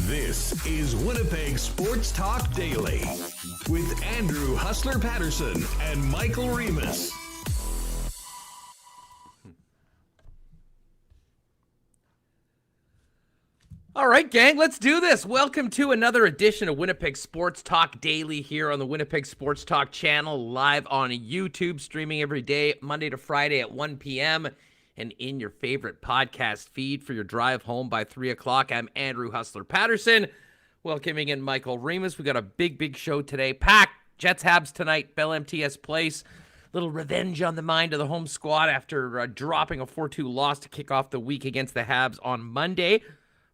This is Winnipeg Sports Talk Daily with Andrew Hustler Paterson and Michael Remis. All right, gang, let's do this. Welcome to another edition of Winnipeg Sports Talk Daily here on the Winnipeg Sports Talk channel, live on YouTube, streaming every day, Monday to Friday at 1 p.m., and in your favorite podcast feed for your drive home by 3 o'clock. I'm Andrew Hustler Paterson, welcoming in Michael Remis. We got a big show today. Packed Jets Habs tonight, Bell MTS Place. Little revenge on the mind of the home squad after dropping a 4-2 loss to kick off the week against the Habs on Monday,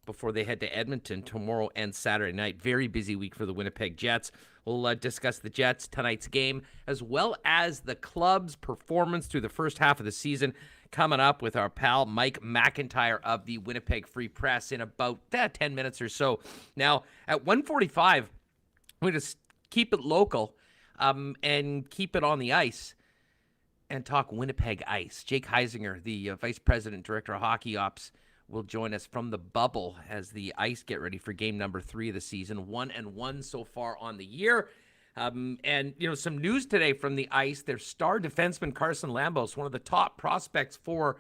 before they head to Edmonton tomorrow and Saturday night. Very busy week for the Winnipeg Jets. We'll discuss the Jets, tonight's game, as well as the club's performance through the first half of the season, coming up with our pal Mike McIntyre of the Winnipeg Free Press in about 10 minutes or so. Now, at 1:45, we're going to keep it local and keep it on the ice and talk Winnipeg Ice. Jake Heisinger, the Vice President, Director of Hockey Ops, will join us from the bubble as the Ice get ready for game number 3 of the season. 1-1 so far on the year. And, you know, some news today from the Ice. Their star defenseman, Carson Lambos, one of the top prospects for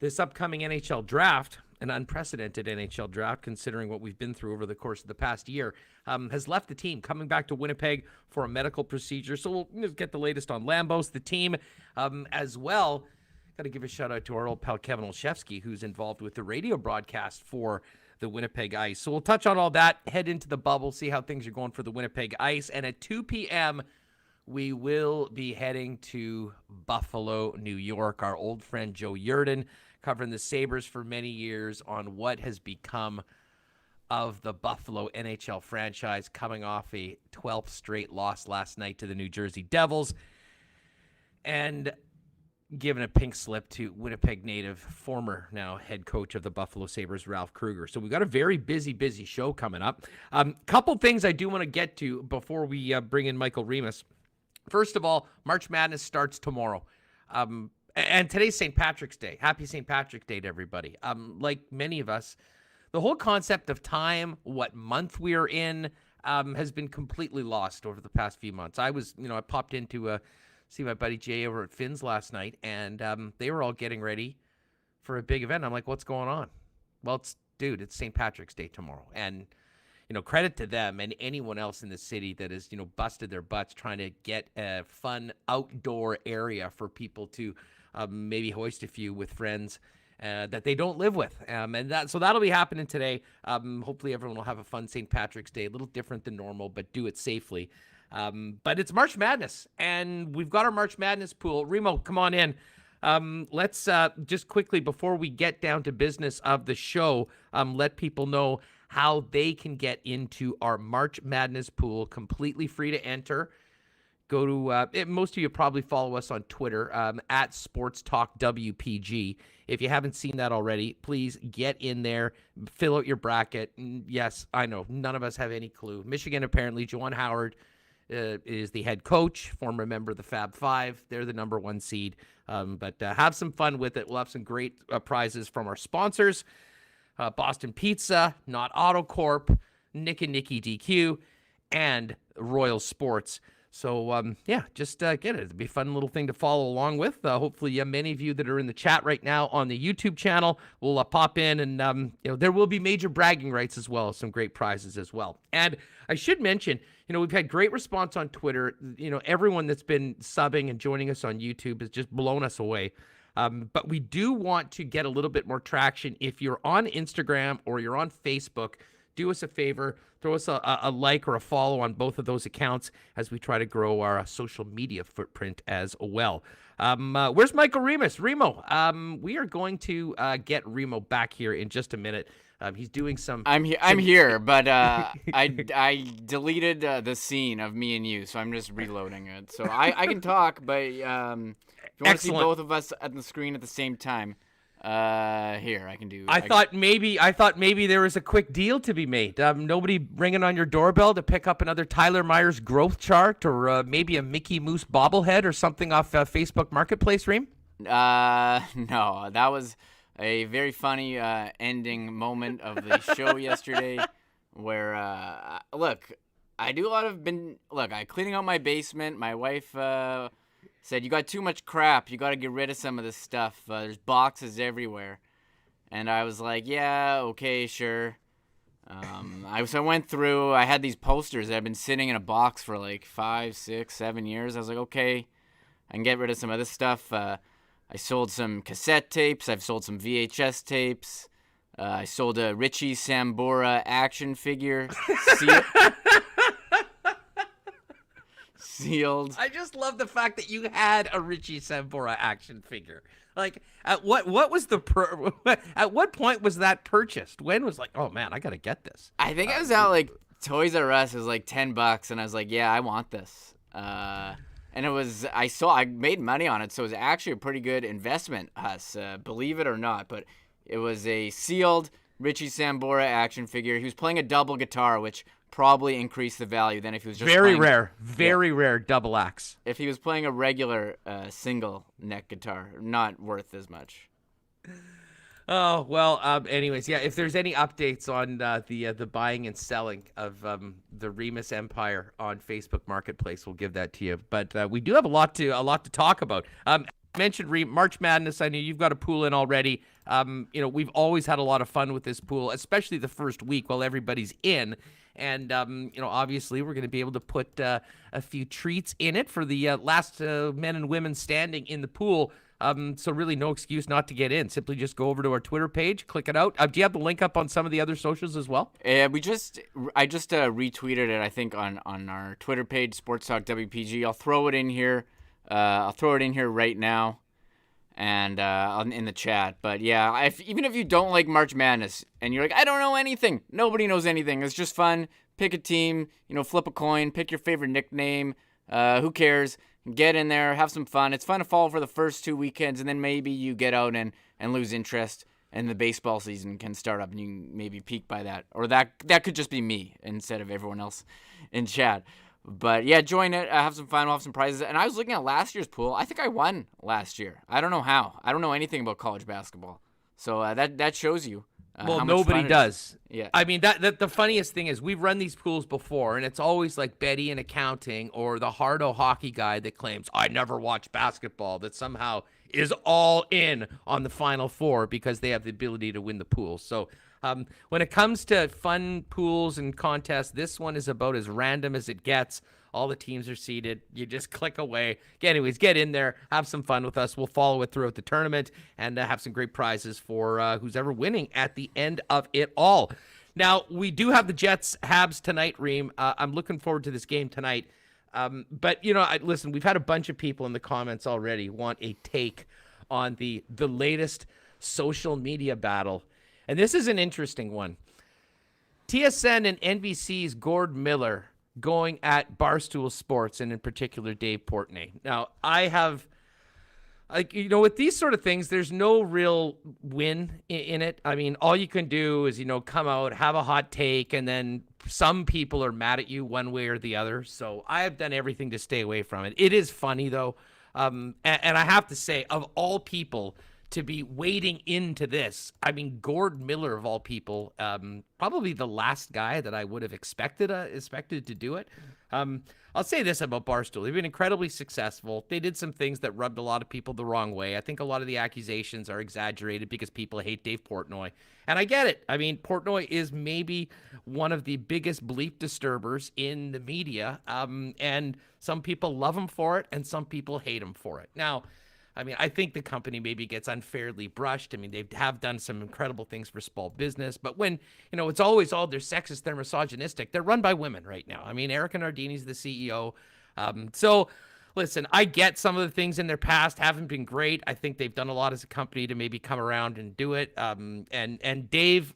this upcoming NHL draft, an unprecedented NHL draft considering what we've been through over the course of the past year, has left the team, coming back to Winnipeg for a medical procedure. So we'll get the latest on Lambos, the team, as well. Got to give a shout out to our old pal Kevin Olszewski, who's involved with the radio broadcast for the Winnipeg Ice. So we'll touch on all that, head into the bubble, see how things are going for the Winnipeg Ice. And at 2 p.m., we will be heading to Buffalo, New York. Our old friend Joe Yerdon, covering the Sabres for many years, on what has become of the Buffalo NHL franchise, coming off a 12th straight loss last night to the New Jersey Devils, and giving a pink slip to Winnipeg native, former now head coach of the Buffalo Sabres, Ralph Krueger. So we've got a very busy show coming up. Couple things I do want to get to before we bring in Michael Remis. First of all, March Madness starts tomorrow. And today's St. Patrick's Day. Happy St. Patrick's Day to everybody. Like many of us, the whole concept of time, what month we're in, has been completely lost over the past few months. I popped into see my buddy Jay over at Finn's last night, and they were all getting ready for a big event. I'm like, what's going on? Well, it's St. Patrick's Day tomorrow. And, credit to them and anyone else in the city that has, busted their butts trying to get a fun outdoor area for people to maybe hoist a few with friends that they don't live with. So that'll be happening today. Hopefully everyone will have a fun St. Patrick's Day, a little different than normal, but do it safely. But it's March Madness, and we've got our March Madness pool. Remo, come on in. Let's just quickly, before we get down to business of the show, let people know how they can get into our March Madness pool, completely free to enter. Go to, most of you probably follow us on Twitter, at Sports Talk WPG. If you haven't seen that already, please get in there, fill out your bracket. Yes, I know, none of us have any clue. Michigan, apparently, Juwan Howard is the head coach, former member of the Fab Five. They're the number 1 seed. But have some fun with it. We'll have some great prizes from our sponsors, Boston Pizza, Not Autocorp, Nick and Nicky DQ, and Royal Sports. So, just get it. It'll be a fun little thing to follow along with. Hopefully, many of you that are in the chat right now on the YouTube channel will pop in, and there will be major bragging rights as well as some great prizes as well. And I should mention, we've had great response on Twitter. Everyone that's been subbing and joining us on YouTube has just blown us away. But we do want to get a little bit more traction. If you're on Instagram or you're on Facebook, do us a favor, throw us a like or a follow on both of those accounts as we try to grow our social media footprint as well. Where's Michael Remis? Remo, we are going to get Remo back here in just a minute. He's doing some... I'm here, but I deleted the scene of me and you, so I'm just reloading it. So I can talk, but if you want to see both of us at the screen at the same time, here I can do. I thought maybe there was a quick deal to be made. Nobody ringing on your doorbell to pick up another Tyler Myers growth chart, or maybe a Mickey Mouse bobblehead or something off Facebook Marketplace, Reem? No, that was a very funny ending moment of the show yesterday where look, I do a lot of I cleaning out my basement. My wife said, you got too much crap. You got to get rid of some of this stuff. There's boxes everywhere. And I was like, yeah, okay, sure. So I went through, I had these posters that had been sitting in a box for like 5, 6, 7 years. I was like, okay, I can get rid of some of this stuff. I sold some cassette tapes. I've sold some VHS tapes. I sold a Richie Sambora action figure. Sealed. I just love the fact that you had a Richie Sambora action figure. Like, at what was at what point was that purchased? When was like, oh man, I gotta get this? I think I was out like Toys R Us. It was like $10, and I was like, yeah, I want this. And it was I made money on it, so it was actually a pretty good investment. Believe it or not, but it was a sealed Richie Sambora action figure. He was playing a double guitar, which probably increased the value than if he was just very rare double axe. If he was playing a regular single neck guitar, not worth as much. Oh well. Anyways, yeah. If there's any updates on the buying and selling of the Remis Empire on Facebook Marketplace, we'll give that to you. But we do have a lot to talk about. Mentioned March Madness. I know you've got a pool in already. We've always had a lot of fun with this pool, especially the first week while everybody's in. And, obviously we're going to be able to put a few treats in it for the last men and women standing in the pool. So really no excuse not to get in. Simply just go over to our Twitter page, click it out. Do you have the link up on some of the other socials as well? I just retweeted it, I think, on our Twitter page, Sports Talk WPG. I'll throw it in here. I'll throw it in here right now. And in the chat. But yeah, even if you don't like March Madness and you're like, I don't know anything, nobody knows anything, it's just fun, pick a team, flip a coin, pick your favorite nickname, who cares, get in there, have some fun. It's fun to follow for the first 2 weekends, and then maybe you get out and lose interest, and the baseball season can start up, and you maybe peak by that. Or that could just be me instead of everyone else in chat. But yeah, join it. Have some fun. We'll have some prizes. And I was looking at last year's pool. I think I won last year. I don't know how. I don't know anything about college basketball. So that shows you. Well, nobody does. Yeah. I mean, that the funniest thing is we've run these pools before, and it's always like Betty in accounting or the hardo hockey guy that claims, I never watch basketball, that somehow is all in on the Final Four because they have the ability to win the pool. So when it comes to fun pools and contests, this one is about as random as it gets. All the teams are seeded. You just click away. Anyways, get in there. Have some fun with us. We'll follow it throughout the tournament and have some great prizes for who's ever winning at the end of it all. Now, we do have the Jets Habs tonight, Reem. I'm looking forward to this game tonight. But, listen, we've had a bunch of people in the comments already want a take on the latest social media battle. And this is an interesting one. TSN and NBC's Gord Miller going at Barstool Sports, and in particular Dave Portnoy. Now, I have, with these sort of things, there's no real win in it. I mean, all you can do is, come out, have a hot take, and then some people are mad at you one way or the other. So I have done everything to stay away from it. It is funny, though. And I have to say, of all people to be wading into this, I mean, Gord Miller, of all people, probably the last guy that I would have expected to do it. I'll say this about Barstool. They've been incredibly successful. They did some things that rubbed a lot of people the wrong way. I think a lot of the accusations are exaggerated because people hate Dave Portnoy. And I get it. I mean, Portnoy is maybe one of the biggest bleep disturbers in the media. And some people love him for it, and some people hate him for it. Now, I mean, I think the company maybe gets unfairly brushed. I mean, they have done some incredible things for small business, but when, it's always all they're sexist, they're misogynistic. They're run by women right now. I mean, Erica Nardini's the CEO. So listen, I get some of the things in their past haven't been great. I think they've done a lot as a company to maybe come around and do it. And Dave,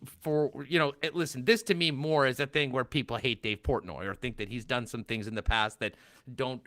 listen, this to me more is a thing where people hate Dave Portnoy or think that he's done some things in the past that don't,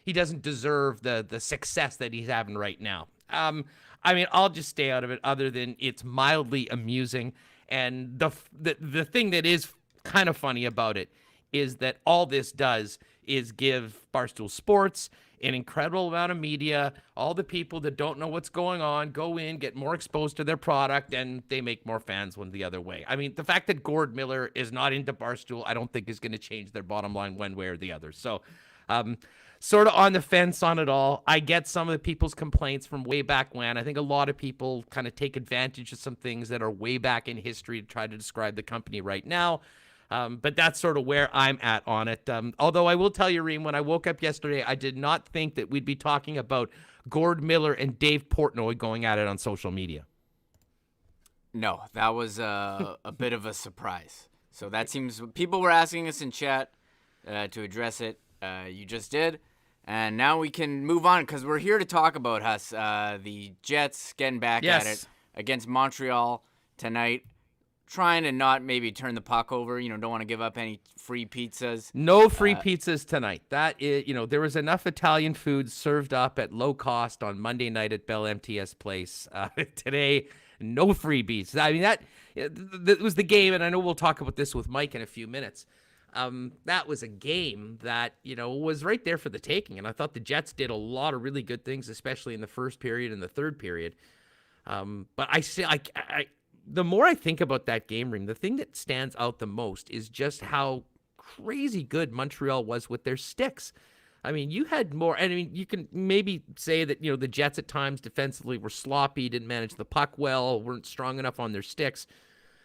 he doesn't deserve the success that he's having right now. I mean, I'll just stay out of it other than it's mildly amusing. And the thing that is kind of funny about it is that all this does is give Barstool Sports an incredible amount of media. All the people that don't know what's going on go in, get more exposed to their product, and they make more fans one the other way. I mean, the fact that Gord Miller is not into Barstool, I don't think is going to change their bottom line one way or the other. So, sort of on the fence on it all. I get some of the people's complaints from way back when. I think a lot of people kind of take advantage of some things that are way back in history to try to describe the company right now. But that's sort of where I'm at on it. Although I will tell you, Reem, when I woke up yesterday, I did not think that we'd be talking about Gord Miller and Dave Portnoy going at it on social media. No, that was a bit of a surprise. So that seems people were asking us in chat to address it. You just did. And now we can move on because we're here to talk about us. The Jets getting back at it against Montreal tonight. Trying to not maybe turn the puck over, don't want to give up any free pizzas. No free pizzas tonight. That is, there was enough Italian food served up at low cost on Monday night at Bell MTS Place. Today, no freebies. I mean, that was the game, and I know we'll talk about this with Mike in a few minutes. That was a game that, was right there for the taking, and I thought the Jets did a lot of really good things, especially in the first period and the third period. But the more I think about that game, Reem, the thing that stands out the most is just how crazy good Montreal was with their sticks. I mean, you had more, and I mean, you can maybe say that, the Jets at times defensively were sloppy, didn't manage the puck well, weren't strong enough on their sticks.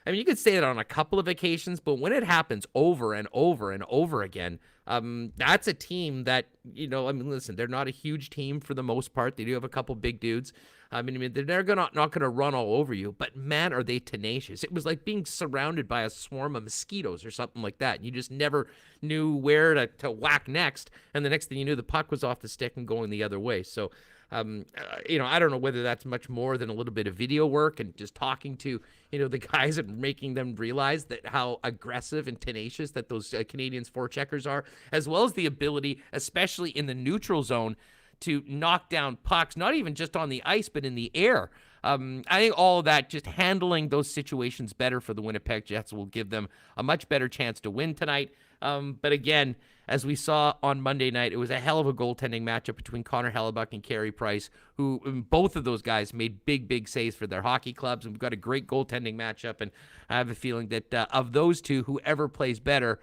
I mean, you could say that on a couple of occasions, but when it happens over and over and over again, that's a team that, listen, they're not a huge team for the most part. They do have a couple big dudes. I mean, they're not going to run all over you, but man, are they tenacious. It was like being surrounded by a swarm of mosquitoes or something like that. You just never knew where to whack next, and the next thing you knew, the puck was off the stick and going the other way. So, I don't know whether that's much more than a little bit of video work and just talking to, the guys and making them realize that how aggressive and tenacious that those Canadiens forecheckers are, as well as the ability, especially in the neutral zone, to knock down pucks, not even just on the ice, but in the air. I think all of that, just handling those situations better for the Winnipeg Jets will give them a much better chance to win tonight. But again, as we saw on Monday night, it was a hell of a goaltending matchup between Connor Hellebuck and Carey Price, who both of those guys made big saves for their hockey clubs. And we've got a great goaltending matchup, and I have a feeling that of those two, whoever plays better,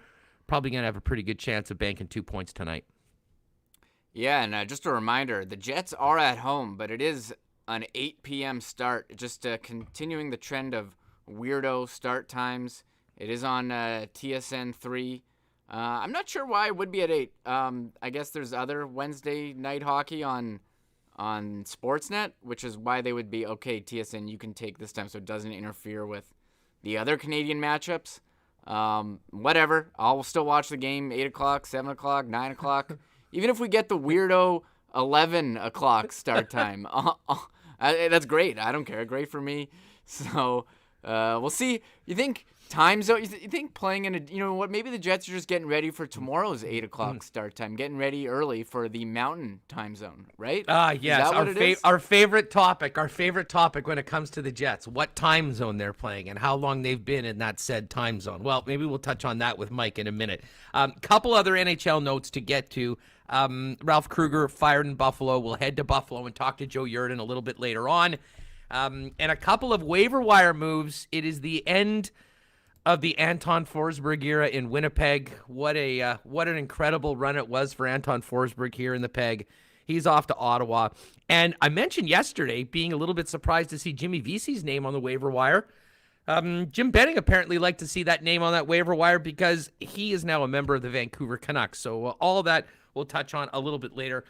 probably going to have a pretty good chance of banking 2 points tonight. Yeah, and just a reminder, the Jets are at home, but it is an 8 p.m. start, just continuing the trend of weirdo start times. It is on TSN 3. I'm not sure why it would be at 8. I guess there's other Wednesday night hockey on Sportsnet, which is why they would be, okay, TSN, you can take this time so it doesn't interfere with the other Canadian matchups. Whatever. I'll still watch the game 8 o'clock, 7 o'clock, 9 o'clock. Even if we get the weirdo 11 o'clock start time, that's great. I don't care. Great for me. So we'll see. You think time zone? You think playing in a maybe the Jets are just getting ready for tomorrow's 8 o'clock start time, getting ready early for the Mountain time zone, right? Yes. Our favorite topic. Our favorite topic when it comes to the Jets: what time zone they're playing and how long they've been in that said time zone. Well, maybe we'll touch on that with Mike in a minute. Couple other NHL notes to get to. Ralph Krueger fired in Buffalo. We'll head to Buffalo and talk to Joe Yerdon a little bit later on. And a couple of waiver wire moves. It is the end of the Anton Forsberg era in Winnipeg. What an incredible run it was for Anton Forsberg here in the Peg. He's off to Ottawa. And I mentioned yesterday being a little bit surprised to see Jimmy Vesey's name on the waiver wire. Jim Benning apparently liked to see that name on that waiver wire because he is now a member of the Vancouver Canucks. So all of that we'll touch on a little bit later.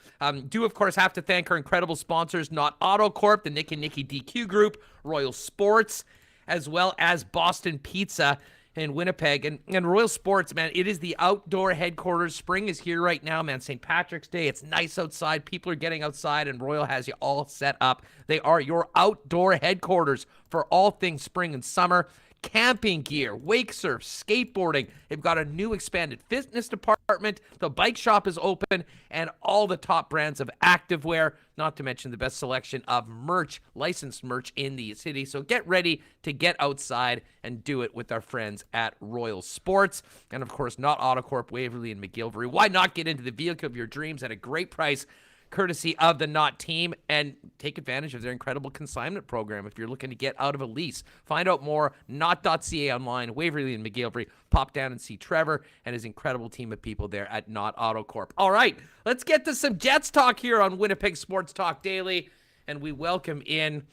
Do, of course, have to thank our incredible sponsors, Not Auto Corp, the Nick and Nicky DQ Group, Royal Sports, as well as Boston Pizza in Winnipeg. And Royal Sports, man, it is the outdoor headquarters. Spring is here right now, man. St. Patrick's Day. It's nice outside. People are getting outside, and Royal has you all set up. They are your outdoor headquarters for all things spring and summer. Camping gear, wake surf, skateboarding. They've got a new expanded fitness department. The bike shop is open, and all the top brands of activewear, not to mention the best selection of merch, licensed merch in the city. So get ready to get outside and do it with our friends at Royal Sports. And of course, Not Autocorp, Waverly, and McGillivray. Why not get into the vehicle of your dreams at a great price? courtesy of the Not team, and take advantage of their incredible consignment program if you're looking to get out of a lease. Find out more, not.ca online, Waverly and McGillivray. Pop down and see Trevor and his incredible team of people there at Not Auto Corp. All right, let's get to some Jets talk here on Winnipeg Sports Talk Daily, and we welcome in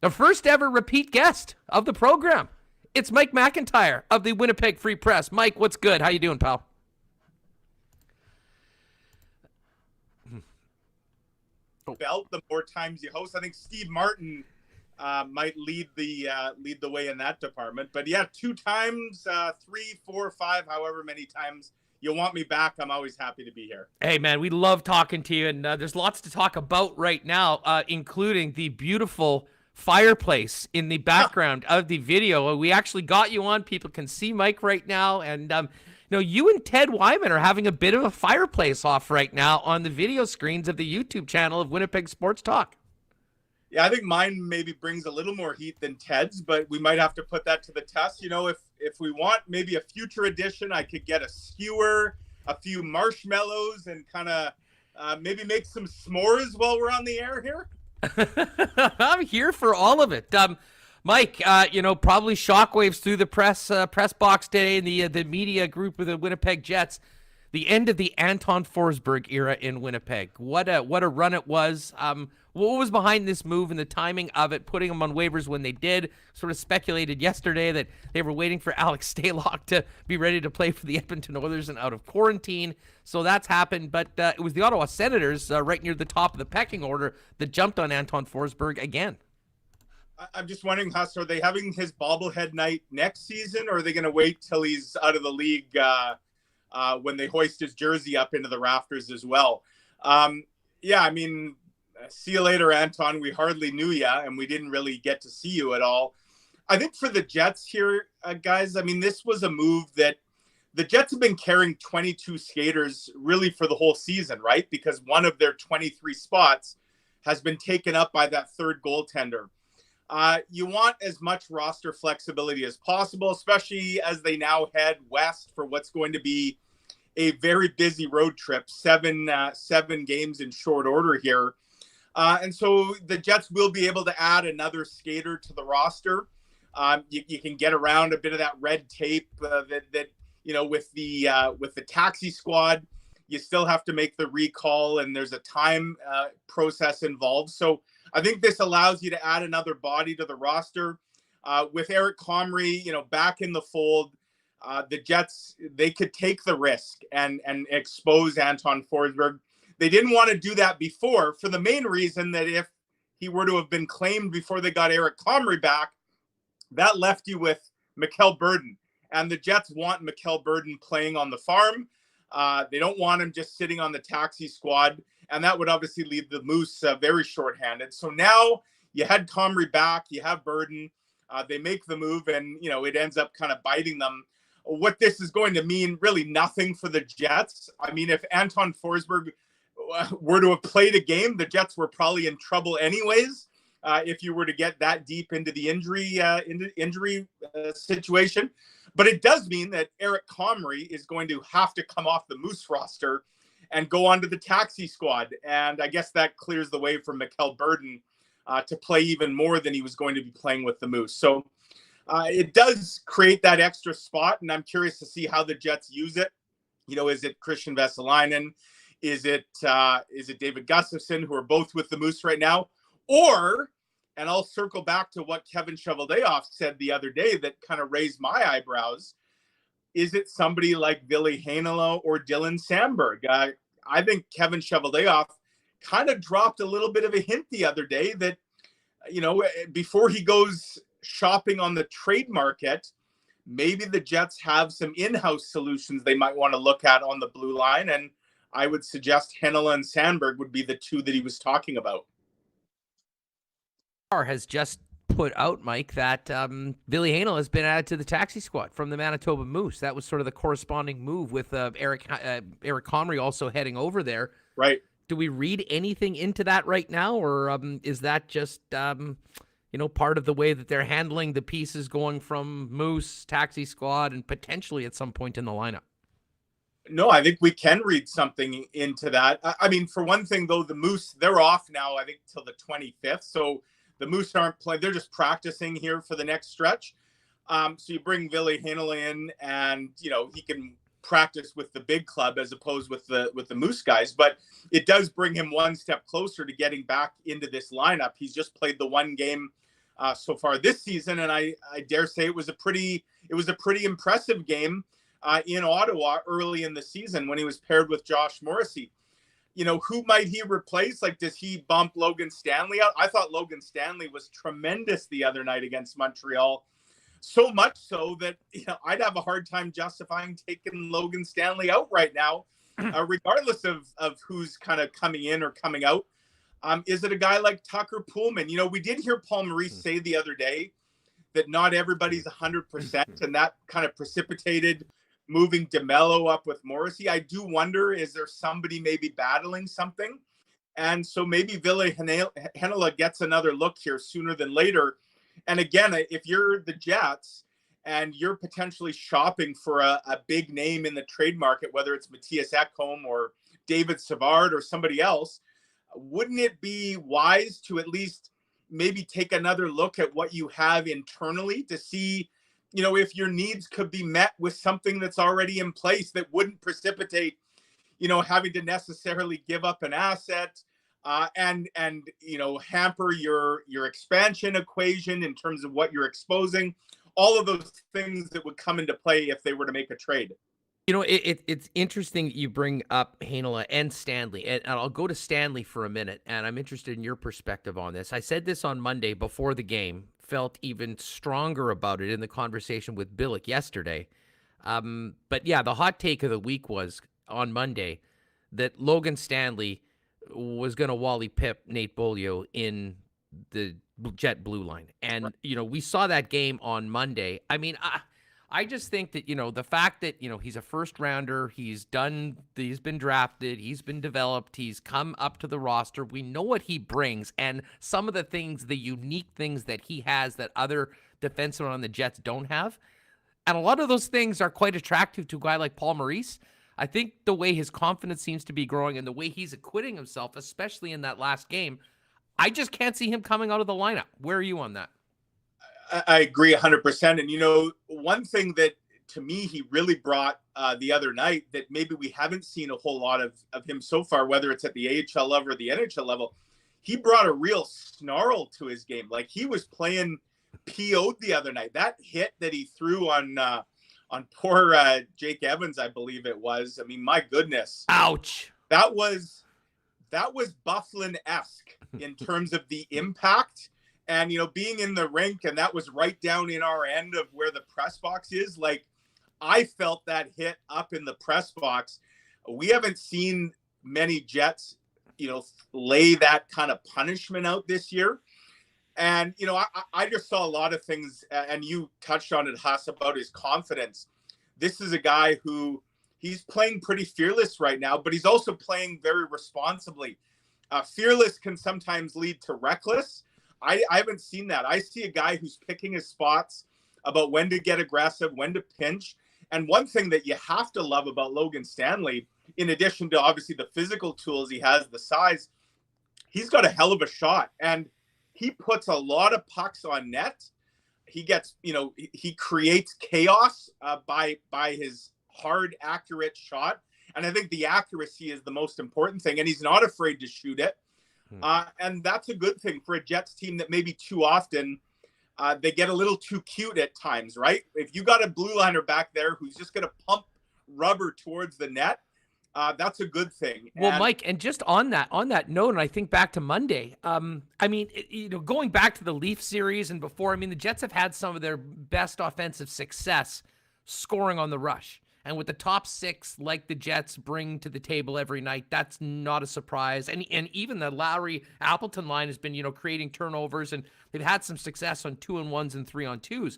the first ever repeat guest of the program. It's Mike McIntyre of the Winnipeg Free Press. Mike, what's good? How you doing, pal? Belt the more times you host. I think Steve Martin might lead the way in that department. But yeah, 2 times, 3, 4, 5, however many times you want me back, I'm always happy to be here. Hey, man, we love talking to you, and there's lots to talk about right now, including the beautiful fireplace in the background of the video. We actually got you on. People can see Mike right now, and you and Ted Wyman are having a bit of a fireplace off right now on the video screens of the YouTube channel of Winnipeg Sports Talk. Yeah, I think mine maybe brings a little more heat than Ted's, but we might have to put that to the test. If we want maybe a future edition, I could get a skewer, a few marshmallows, and kind of maybe make some s'mores while we're on the air here. I'm here for all of it. Mike, probably shockwaves through the press box today in the media group with the Winnipeg Jets. The end of the Anton Forsberg era in Winnipeg. What a run it was. What was behind this move and the timing of it, putting him on waivers when they did? Sort of speculated yesterday that they were waiting for Alex Stalock to be ready to play for the Edmonton Oilers and out of quarantine. So that's happened, but it was the Ottawa Senators right near the top of the pecking order that jumped on Anton Forsberg again. I'm just wondering, Huss, are they having his bobblehead night next season, or are they going to wait till he's out of the league when they hoist his jersey up into the rafters as well? See you later, Anton. We hardly knew you, and we didn't really get to see you at all. I think for the Jets here, guys, this was a move that the Jets have been carrying 22 skaters really for the whole season, right? Because one of their 23 spots has been taken up by that third goaltender. You want as much roster flexibility as possible, especially as they now head west for what's going to be a very busy road trip, seven games in short order here. And so the Jets will be able to add another skater to the roster. You can get around a bit of that red tape with the taxi squad. You still have to make the recall, and there's a time process involved. So I think this allows you to add another body to the roster. With Eric Comrie, back in the fold, the Jets, they could take the risk and expose Anton Forsberg. They didn't want to do that before for the main reason that if he were to have been claimed before they got Eric Comrie back, that left you with Mikkel Burden. And the Jets want Mikkel Burden playing on the farm. They don't want him just sitting on the taxi squad. And that would obviously leave the Moose very shorthanded. So now you had Comrie back, you have Burden. They make the move, and it ends up kind of biting them. What this is going to mean, really nothing for the Jets. If Anton Forsberg were to have played a game, the Jets were probably in trouble anyways. If you were to get that deep into the injury situation. But it does mean that Eric Comrie is going to have to come off the Moose roster and go onto the taxi squad. And I guess that clears the way for Mikkel Burden to play even more than he was going to be playing with the Moose. So it does create that extra spot, and I'm curious to see how the Jets use it. Is it Christian Vesalainen? Is it David Gustafsson, who are both with the Moose right now? Or, and I'll circle back to what Kevin Cheveldayoff said the other day that kind of raised my eyebrows, is it somebody like Ville Heinola or Dylan Sandberg? I think Kevin Cheveldayoff kind of dropped a little bit of a hint the other day that, before he goes shopping on the trade market, maybe the Jets have some in-house solutions they might want to look at on the blue line. And I would suggest Heinola and Sandberg would be the two that he was talking about. Has just put out, Mike, that Ville Heinola has been added to the taxi squad from the Manitoba Moose. That was sort of the corresponding move with Eric Comrie also heading over there. Right. Do we read anything into that right now, or is that just part of the way that they're handling the pieces going from Moose, taxi squad, and potentially at some point in the lineup? No, I think we can read something into that. I mean, for one thing, though, the Moose, they're off now, I think, till the 25th. So the Moose aren't playing. They're just practicing here for the next stretch. So you bring Ville Heinola in, and, he can practice with the big club as opposed with the Moose guys. But it does bring him one step closer to getting back into this lineup. He's just played the one game so far this season, and I dare say it was a pretty impressive game in Ottawa early in the season when he was paired with Josh Morrissey. Who might he replace? Like, does he bump Logan Stanley out? I thought Logan Stanley was tremendous the other night against Montreal. So much so that I'd have a hard time justifying taking Logan Stanley out right now, regardless of who's kind of coming in or coming out. Is it a guy like Tucker Poolman? We did hear Paul Maurice say the other day that not everybody's 100%, and that kind of precipitated moving DeMello up with Morrissey. I do wonder, is there somebody maybe battling something? And so maybe Ville Heinola gets another look here sooner than later. And again, if you're the Jets and you're potentially shopping for a big name in the trade market, whether it's Matthias Ekholm or David Savard or somebody else, wouldn't it be wise to at least maybe take another look at what you have internally to see if your needs could be met with something that's already in place that wouldn't precipitate, having to necessarily give up an asset and hamper your expansion equation in terms of what you're exposing, all of those things that would come into play if they were to make a trade. It's interesting that you bring up Heinola and Stanley, and I'll go to Stanley for a minute, and I'm interested in your perspective on this. I said this on Monday before the game, felt even stronger about it in the conversation with Billick yesterday. But yeah, the hot take of the week was on Monday that Logan Stanley was going to Wally Pip Nate Beaulieu in the Jet blue line. And, we saw that game on Monday. I mean, I just think that, the fact that, he's a first rounder, he's been drafted, he's been developed, he's come up to the roster. We know what he brings, and some of the unique things that he has that other defensemen on the Jets don't have. And a lot of those things are quite attractive to a guy like Paul Maurice. I think the way his confidence seems to be growing and the way he's acquitting himself, especially in that last game, I just can't see him coming out of the lineup. Where are you on that? I agree 100%. And, one thing that to me he really brought the other night that maybe we haven't seen a whole lot of him so far, whether it's at the AHL level or the NHL level, he brought a real snarl to his game. Like, he was playing PO'd the other night. That hit that he threw on poor Jake Evans, I believe it was. I mean, my goodness. Ouch. That was Bufflin-esque in terms of the impact. And, being in the rink, and that was right down in our end of where the press box is. Like, I felt that hit up in the press box. We haven't seen many Jets, lay that kind of punishment out this year. And, I just saw a lot of things, and you touched on it, Huss, about his confidence. This is a guy who he's playing pretty fearless right now, but he's also playing very responsibly. Fearless can sometimes lead to reckless. I haven't seen that. I see a guy who's picking his spots about when to get aggressive, when to pinch. And one thing that you have to love about Logan Stanley, in addition to obviously the physical tools he has, the size, he's got a hell of a shot. And he puts a lot of pucks on net. He gets, he creates chaos by his hard, accurate shot. And I think the accuracy is the most important thing. And he's not afraid to shoot it. And that's a good thing for a Jets team that maybe too often they get a little too cute at times, right? If you got a blue liner back there who's just going to pump rubber towards the net, that's a good thing. Well, Mike, and just on that note, and I think back to Monday, I mean, going back to the Leaf series and before, I mean, the Jets have had some of their best offensive success scoring on the rush. And with the top six, like the Jets bring to the table every night, that's not a surprise. And even the Lowry Appleton line has been, creating turnovers, and they've had some success on 2-on-1s and 3-on-2s.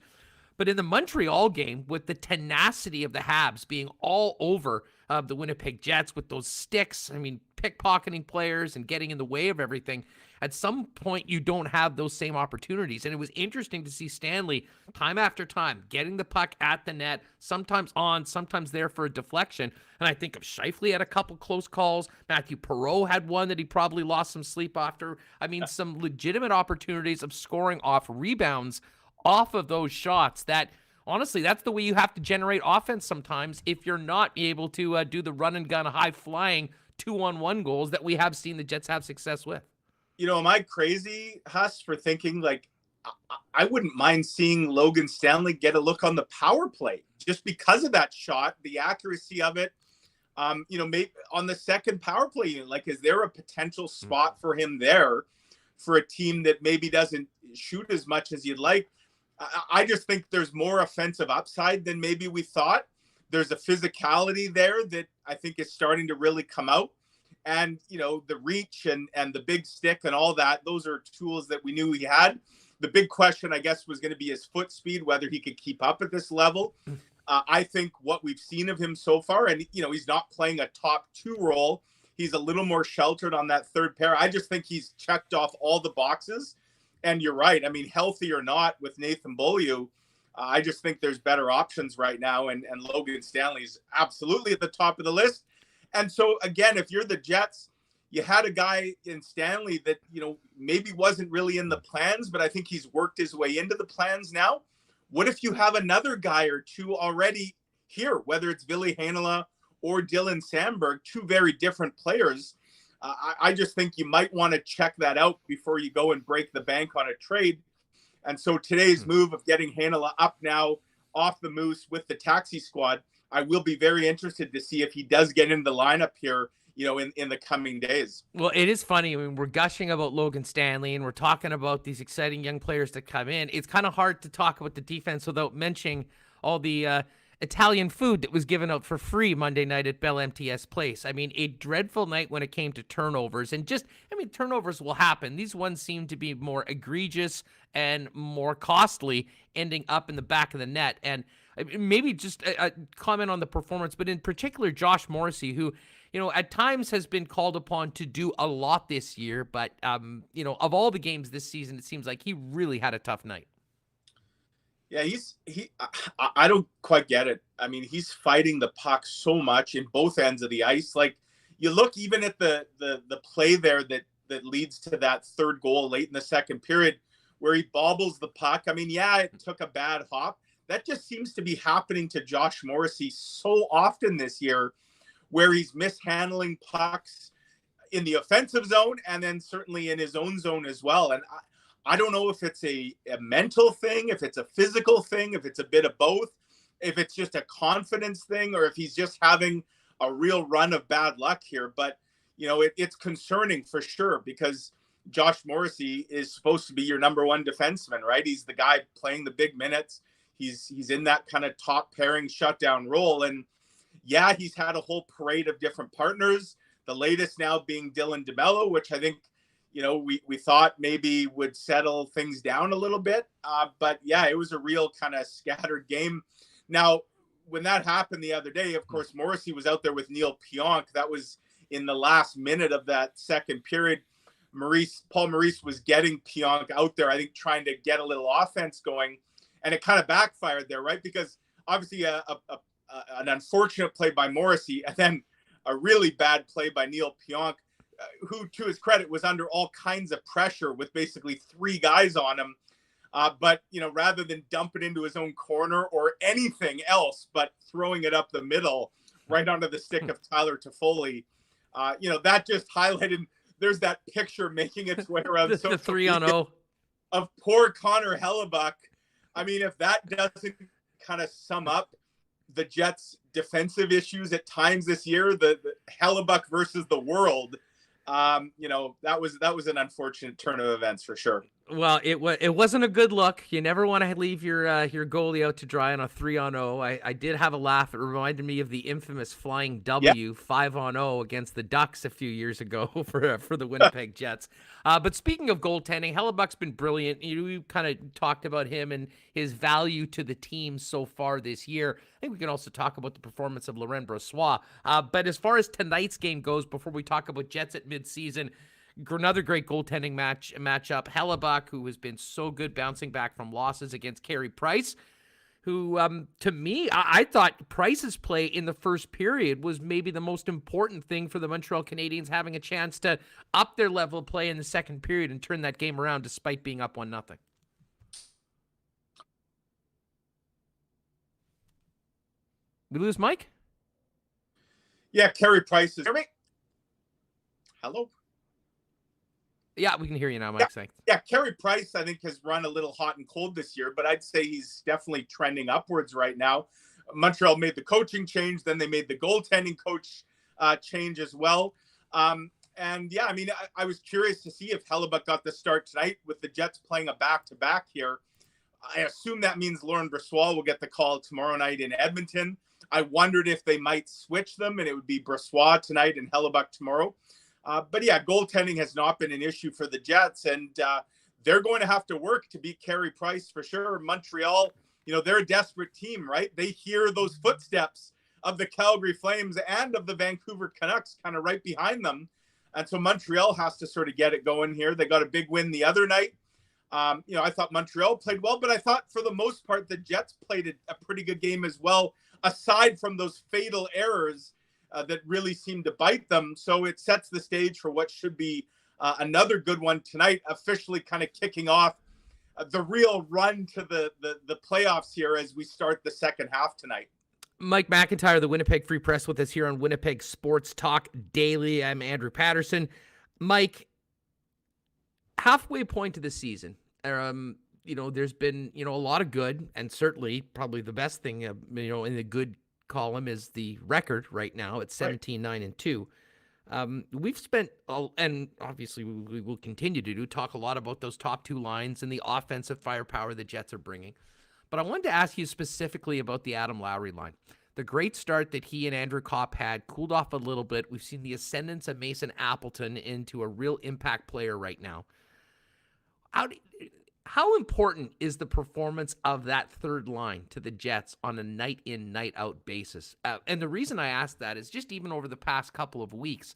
But in the Montreal game, with the tenacity of the Habs being all over the Winnipeg Jets with those sticks, I mean, pickpocketing players and getting in the way of everything, at some point you don't have those same opportunities. And it was interesting to see Stanley time after time getting the puck at the net, sometimes on, sometimes there for a deflection. And I think of Scheifele had a couple close calls. Matthew Perreault had one that he probably lost some sleep after. I mean, some legitimate opportunities of scoring off rebounds off of those shots that, honestly, that's the way you have to generate offense sometimes if you're not able to do the run and gun, high flying 2-on-1 goals that we have seen the Jets have success with. You know, am I crazy, Huss, for thinking like I wouldn't mind seeing Logan Stanley get a look on the power play just because of that shot, the accuracy of it. You know, maybe on the second power play unit, like, is there a potential spot for him there for a team that maybe doesn't shoot as much as you'd like? I just think there's more offensive upside than maybe we thought. There's a physicality there that I think is starting to really come out. And, you know, the reach and the big stick and all that, those are tools that we knew he had. The big question, I guess, was going to be his foot speed, whether he could keep up at this level. I think what we've seen of him so far, and, you know, he's not playing a top 2 role. He's a little more sheltered on that third pair. I just think he's checked off all the boxes. And you're right. I mean, healthy or not with Nathan Beaulieu, I just think there's better options right now. And Logan Stanley's absolutely at the top of the list. And so, again, if you're the Jets, you had a guy in Stanley that, you know, maybe wasn't really in the plans, but I think he's worked his way into the plans now. What if you have another guy or two already here, whether it's Ville Heinola or Dylan Sandberg, two very different players? I just think you might want to check that out before you go and break the bank on a trade. And so today's move of getting Heinola up now off the Moose with the taxi squad, I will be very interested to see if he does get in the lineup here, you know, in the coming days. Well, it is funny. I mean, we're gushing about Logan Stanley and we're talking about these exciting young players that come in. It's kind of hard to talk about the defense without mentioning all the Italian food that was given out for free Monday night at Bell MTS Place. I mean, a dreadful night when it came to turnovers. And just, I mean, turnovers will happen. These ones seem to be more egregious and more costly, ending up in the back of the net. And maybe just a comment on the performance, but in particular, Josh Morrissey, who, you know, at times has been called upon to do a lot this year. But, you know, of all the games this season, it seems like he really had a tough night. Yeah, I don't quite get it. I mean, he's fighting the puck so much in both ends of the ice. Like, you look even at the play there that leads to that third goal late in the second period where he bobbles the puck. I mean, yeah, it took a bad hop. That just seems to be happening to Josh Morrissey so often this year, where he's mishandling pucks in the offensive zone and then certainly in his own zone as well. And I don't know if it's a mental thing, if it's a physical thing, if it's a bit of both, if it's just a confidence thing, or if he's just having a real run of bad luck here. But, you know, it's concerning for sure, because Josh Morrissey is supposed to be your number one defenseman, right? He's the guy playing the big minutes. He's in that kind of top pairing shutdown role. And yeah, he's had a whole parade of different partners, the latest now being Dylan DeMello, which I think, you know, we thought maybe would settle things down a little bit. But yeah, it was a real kind of scattered game. Now, when that happened the other day, of course, Morrissey was out there with Neil Pionk. That was in the last minute of that second period. Paul Maurice was getting Pionk out there, I think, trying to get a little offense going. And it kind of backfired there, right? Because obviously an unfortunate play by Morrissey and then a really bad play by Neil Pionk, who, to his credit, was under all kinds of pressure with basically 3 guys on him. But, you know, rather than dump it into his own corner or anything else, but throwing it up the middle right onto the stick of Tyler Toffoli, you know, that just highlighted, there's that picture making its way around the 3-on-0 of poor Connor Hellebuck. I mean, if that doesn't kind of sum up the Jets' defensive issues at times this year, the Hellebuck versus the world, you know, that was an unfortunate turn of events for sure. Well, it wasn't a good look. You never want to leave your goalie out to dry on a 3-on-0. I did have a laugh. It reminded me of the infamous flying W 5-on-0 against the Ducks a few years ago for the Winnipeg Jets. But speaking of goaltending, Hellebuck's been brilliant. You kind of talked about him and his value to the team so far this year. I think we can also talk about the performance of Laurent Brossoit. But as far as tonight's game goes, before we talk about Jets at midseason, Another great goaltending matchup. Hellebuck, who has been so good bouncing back from losses against Carey Price, who, to me, I thought Price's play in the first period was maybe the most important thing for the Montreal Canadiens, having a chance to up their level of play in the second period and turn that game around despite being up 1-0. We lose Mike? Yeah, Carey Price is... Hear me? Hello? Yeah, we can hear you now, Mike. Yeah, Carey Price, I think, has run a little hot and cold this year, but I'd say he's definitely trending upwards right now. Montreal made the coaching change, then they made the goaltending coach change as well. And yeah, I mean, I was curious to see if Hellebuck got the start tonight with the Jets playing a back-to-back here. I assume that means Laurent Brossoit will get the call tomorrow night in Edmonton. I wondered if they might switch them, and it would be Brossoit tonight and Hellebuck tomorrow. But yeah, goaltending has not been an issue for the Jets, and they're going to have to work to beat Carey Price for sure. Montreal, they're a desperate team, right? They hear those footsteps of the Calgary Flames and of the Vancouver Canucks kind of right behind them. And so Montreal has to sort of get it going here. They got a big win the other night. I thought Montreal played well, but I thought for the most part, the Jets played a pretty good game as well, aside from those fatal errors that really seem to bite them. So it sets the stage for what should be another good one tonight, officially kind of kicking off the real run to the playoffs here as we start the second half tonight. Mike McIntyre, the Winnipeg Free Press, with us here on Winnipeg Sports Talk Daily. I'm Andrew Paterson. Mike, halfway point to the season, there's been, a lot of good, and certainly probably the best thing, in the good column is the record right now at 17-9-2. We've spent, and obviously we will continue to talk a lot about those top two lines and the offensive firepower the Jets are bringing. But I wanted to ask you specifically about the Adam Lowry line. The great start that he and Andrew Kopp had cooled off a little bit. We've seen the ascendance of Mason Appleton into a real impact player right now. How important is the performance of that third line to the Jets on a night-in, night-out basis? And the reason I ask that is just even over the past couple of weeks,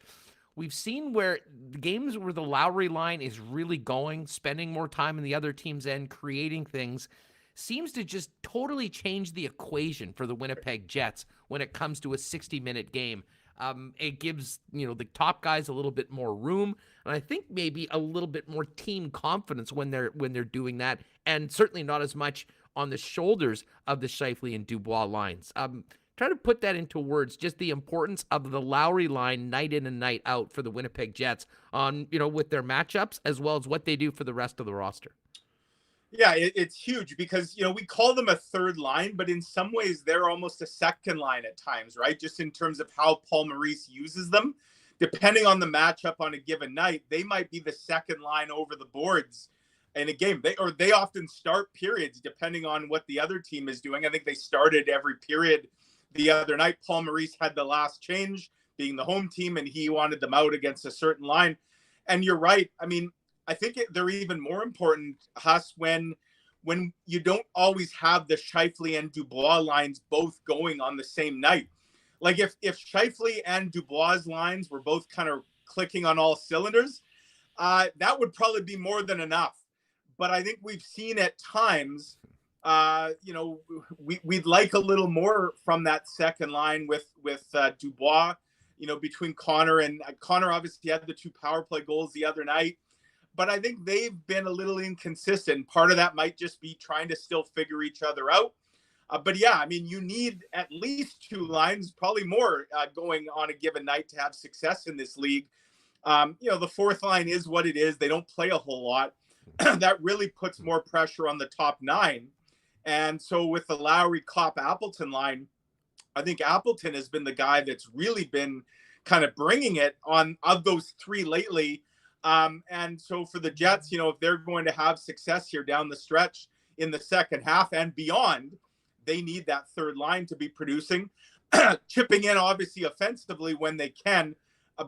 we've seen where the games where the Lowry line is really going, spending more time in the other team's end, creating things, seems to just totally change the equation for the Winnipeg Jets when it comes to a 60-minute game. It gives, the top guys a little bit more room, and I think maybe a little bit more team confidence when they're doing that, and certainly not as much on the shoulders of the Scheifele and Dubois lines. Try to put that into words, just the importance of the Lowry line night in and night out for the Winnipeg Jets on, with their matchups as well as what they do for the rest of the roster. Yeah, it's huge because, we call them a third line, but in some ways they're almost a second line at times, right? Just in terms of how Paul Maurice uses them. Depending on the matchup on a given night, they might be the second line over the boards in a game. They often start periods depending on what the other team is doing. I think they started every period the other night. Paul Maurice had the last change, being the home team, and he wanted them out against a certain line. And you're right. I mean, I think they're even more important, Huss, when you don't always have the Scheifele and Dubois lines both going on the same night. Like if Scheifele and Dubois lines were both kind of clicking on all cylinders, that would probably be more than enough. But I think we've seen at times, we'd like a little more from that second line with Dubois, between Connor and Connor. Obviously had the 2 power play goals the other night. But I think they've been a little inconsistent. Part of that might just be trying to still figure each other out. But yeah, I mean, you need at least 2 lines, probably more, going on a given night to have success in this league. The fourth line is what it is. They don't play a whole lot. That really puts more pressure on the top 9. And so with the Lowry, Kopp, Appleton line, I think Appleton has been the guy that's really been kind of bringing it on of those 3 lately. And so for the Jets, if they're going to have success here down the stretch in the second half and beyond, they need that third line to be producing, chipping in obviously offensively when they can.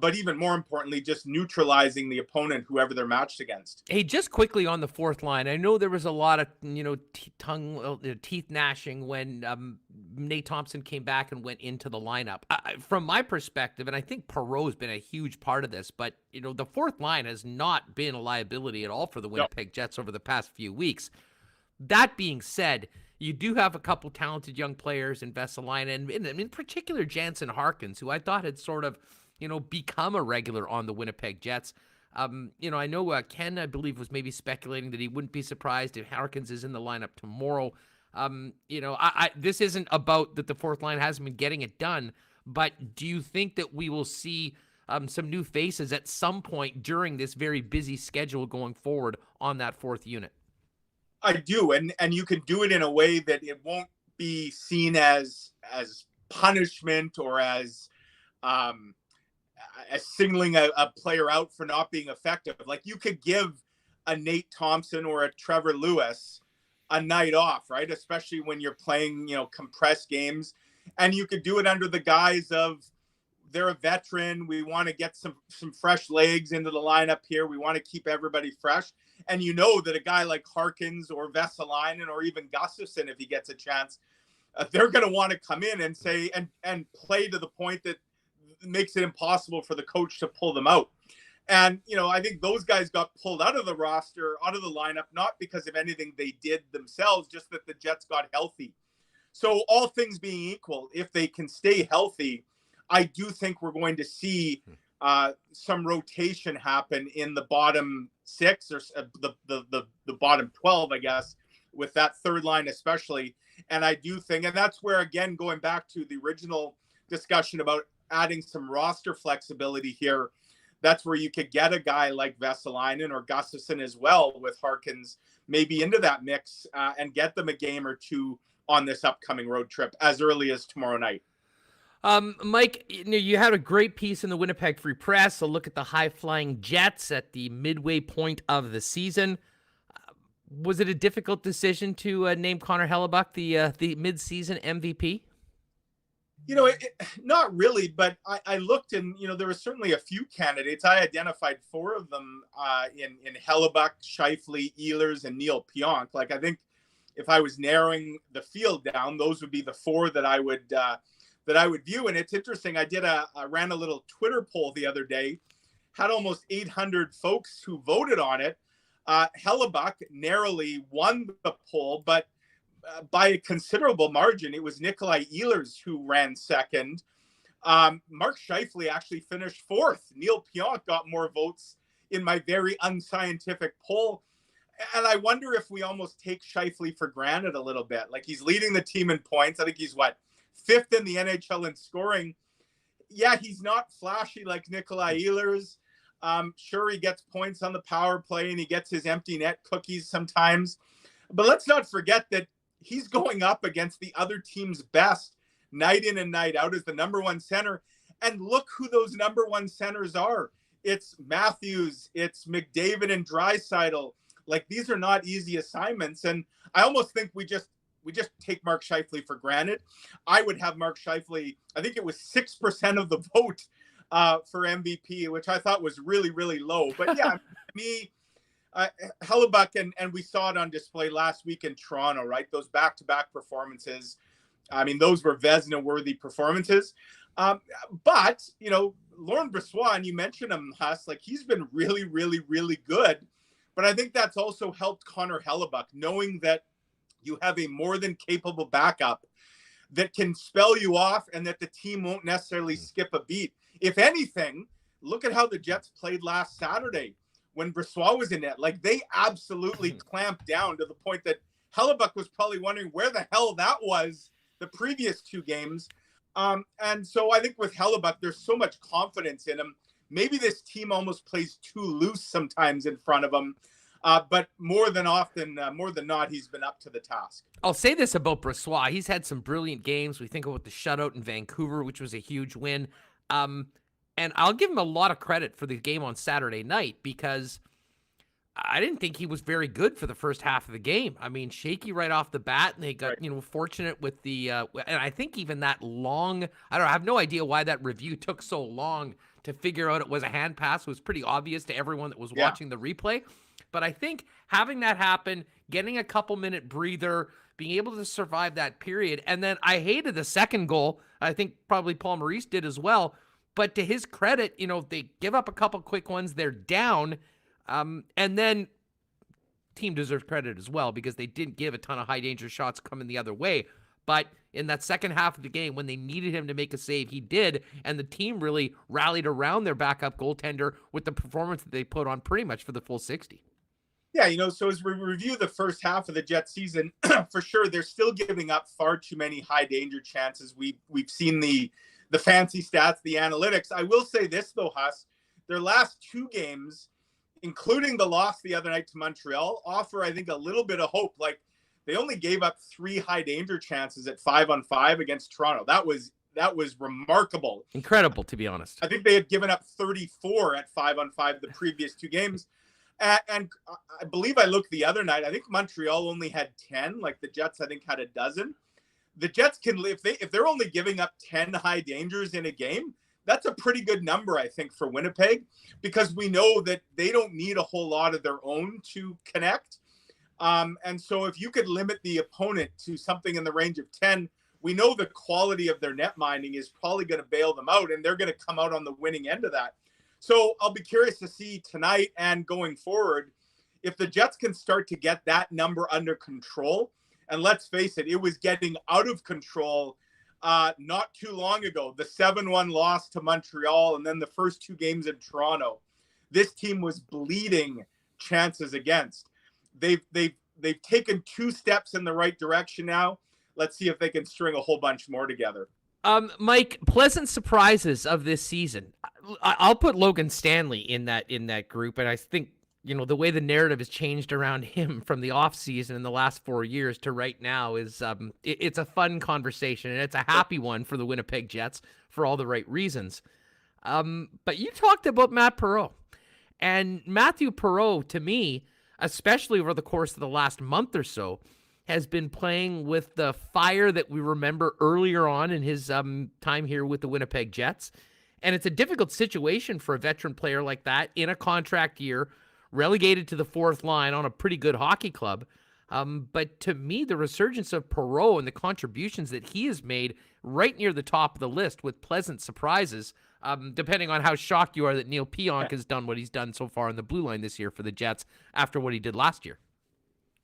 but even more importantly, just neutralizing the opponent, whoever they're matched against. Hey, just quickly on the fourth line, I know there was a lot of, teeth gnashing when Nate Thompson came back and went into the lineup. From my perspective, and I think Perreault's been a huge part of this, but, the fourth line has not been a liability at all for the Winnipeg Jets over the past few weeks. That being said, you do have a couple talented young players in Vesalainen, and in particular Jansen Harkins, who I thought had sort of, become a regular on the Winnipeg Jets. I know Ken, I believe, was maybe speculating that he wouldn't be surprised if Harkins is in the lineup tomorrow. This isn't about that the fourth line hasn't been getting it done, but do you think that we will see some new faces at some point during this very busy schedule going forward on that fourth unit? I do, and you can do it in a way that it won't be seen as punishment or as signaling a player out for not being effective. Like, you could give a Nate Thompson or a Trevor Lewis a night off, right? Especially when you're playing, compressed games, and you could do it under the guise of they're a veteran. We want to get some fresh legs into the lineup here. We want to keep everybody fresh. And that a guy like Harkins or Vesalainen or even Gustafsson, if he gets a chance, they're going to want to come in and say and play to the point that makes it impossible for the coach to pull them out. And, I think those guys got pulled out of the roster, out of the lineup, not because of anything they did themselves, just that the Jets got healthy. So all things being equal, if they can stay healthy, I do think we're going to see some rotation happen in the bottom six or the bottom 12, I guess, with that third line especially. And I do think, and that's where, again, going back to the original discussion about adding some roster flexibility here, that's where you could get a guy like Vesalainen or Gustafsson as well, with Harkins maybe into that mix and get them a game or two on this upcoming road trip as early as tomorrow night. Mike, you had a great piece in the Winnipeg Free Press, a look at the high-flying Jets at the midway point of the season. Was it a difficult decision to name Connor Hellebuyck the mid-season MVP? Not really, but I looked and, there were certainly a few candidates. I identified four of them in Hellebuyck, Scheifele, Ehlers, and Neil Pionk. Like, I think if I was narrowing the field down, those would be the four that I would view. And it's interesting. I ran a little Twitter poll the other day, had almost 800 folks who voted on it. Hellebuyck narrowly won the poll, but by a considerable margin. It was Nikolai Ehlers who ran second. Mark Scheifele actually finished fourth. Neil Pionk got more votes in my very unscientific poll. And I wonder if we almost take Scheifele for granted a little bit. Like, he's leading the team in points. I think he's fifth in the NHL in scoring. Yeah, he's not flashy like Nikolai Ehlers. Sure, he gets points on the power play and he gets his empty net cookies sometimes. But let's not forget that he's going up against the other team's best night in and night out as the number one center. And look who those number one centers are. It's Matthews, it's McDavid and Draisaitl. Like, these are not easy assignments. And I almost think we just take Mark Scheifele for granted. I would have Mark Scheifele, I think it was 6% of the vote for MVP, which I thought was really, really low. But yeah, me, Hellebuyck, and we saw it on display last week in Toronto, right? Those back-to-back performances. I mean, those were Vezina-worthy performances. But, Laurent Brossoit, and you mentioned him, Huss, like, he's been really, really, really good. But I think that's also helped Connor Hellebuyck, knowing that you have a more than capable backup that can spell you off and that the team won't necessarily skip a beat. If anything, look at how the Jets played last Saturday when Brossoit was in net. Like, they absolutely clamped down to the point that Hellebuyck was probably wondering where the hell that was the previous two games. And so I think with Hellebuyck, there's so much confidence in him. Maybe this team almost plays too loose sometimes in front of him. But more than not, he's been up to the task. I'll say this about Brossoit. He's had some brilliant games. We think about the shutout in Vancouver, which was a huge win. And I'll give him a lot of credit for the game on Saturday night, because I didn't think he was very good for the first half of the game. I mean, shaky right off the bat, and they got, fortunate with the, and I think even that long, I have no idea why that review took so long to figure out it was a hand pass was pretty obvious to everyone that was watching the replay. But I think having that happen, getting a couple minute breather, being able to survive that period. And then I hated the second goal. I think probably Paul Maurice did as well. But to his credit, they give up a couple quick ones. They're down. And then team deserves credit as well because they didn't give a ton of high danger shots coming the other way. But in that second half of the game, when they needed him to make a save, he did. And the team really rallied around their backup goaltender with the performance that they put on pretty much for the full 60. Yeah, so as we review the first half of the Jets season, for sure, they're still giving up far too many high danger chances. We've seen the fancy stats, the analytics. I will say this, though, Huss, their last two games, including the loss the other night to Montreal, offer, I think, a little bit of hope. Like, they only gave up 3 high danger chances at 5-on-5 against Toronto. That was remarkable. Incredible, to be honest. I think they had given up 34 at 5-on-5 the previous 2 games. And I believe I looked the other night. I think Montreal only had 10. Like the Jets, I think, had a dozen. The Jets can, if they're only giving up 10 high dangers in a game, that's a pretty good number, I think, for Winnipeg, because we know that they don't need a whole lot of their own to connect. And so if you could limit the opponent to something in the range of 10, we know the quality of their net minding is probably going to bail them out, and they're going to come out on the winning end of that. So I'll be curious to see tonight and going forward if the Jets can start to get that number under control. And let's face it, it was getting out of control not too long ago. The 7-1 loss to Montreal and then the first 2 games in Toronto. This team was bleeding chances against. They've taken 2 steps in the right direction now. Let's see if they can string a whole bunch more together. Mike, pleasant surprises of this season. I'll put Logan Stanley in that group, and I think the way the narrative has changed around him from the offseason in the last 4 years to right now is it's a fun conversation, and it's a happy one for the Winnipeg Jets for all the right reasons. But you talked about Matt Perreault, and Matthew Perreault, to me, especially over the course of the last month or so, has been playing with the fire that we remember earlier on in his time here with the Winnipeg Jets. And it's a difficult situation for a veteran player like that in a contract year, relegated to the 4th line on a pretty good hockey club. But to me, the resurgence of Perreault and the contributions that he has made right near the top of the list with pleasant surprises, depending on how shocked you are that Neil Pionk has done what he's done so far on the blue line this year for the Jets after what he did last year.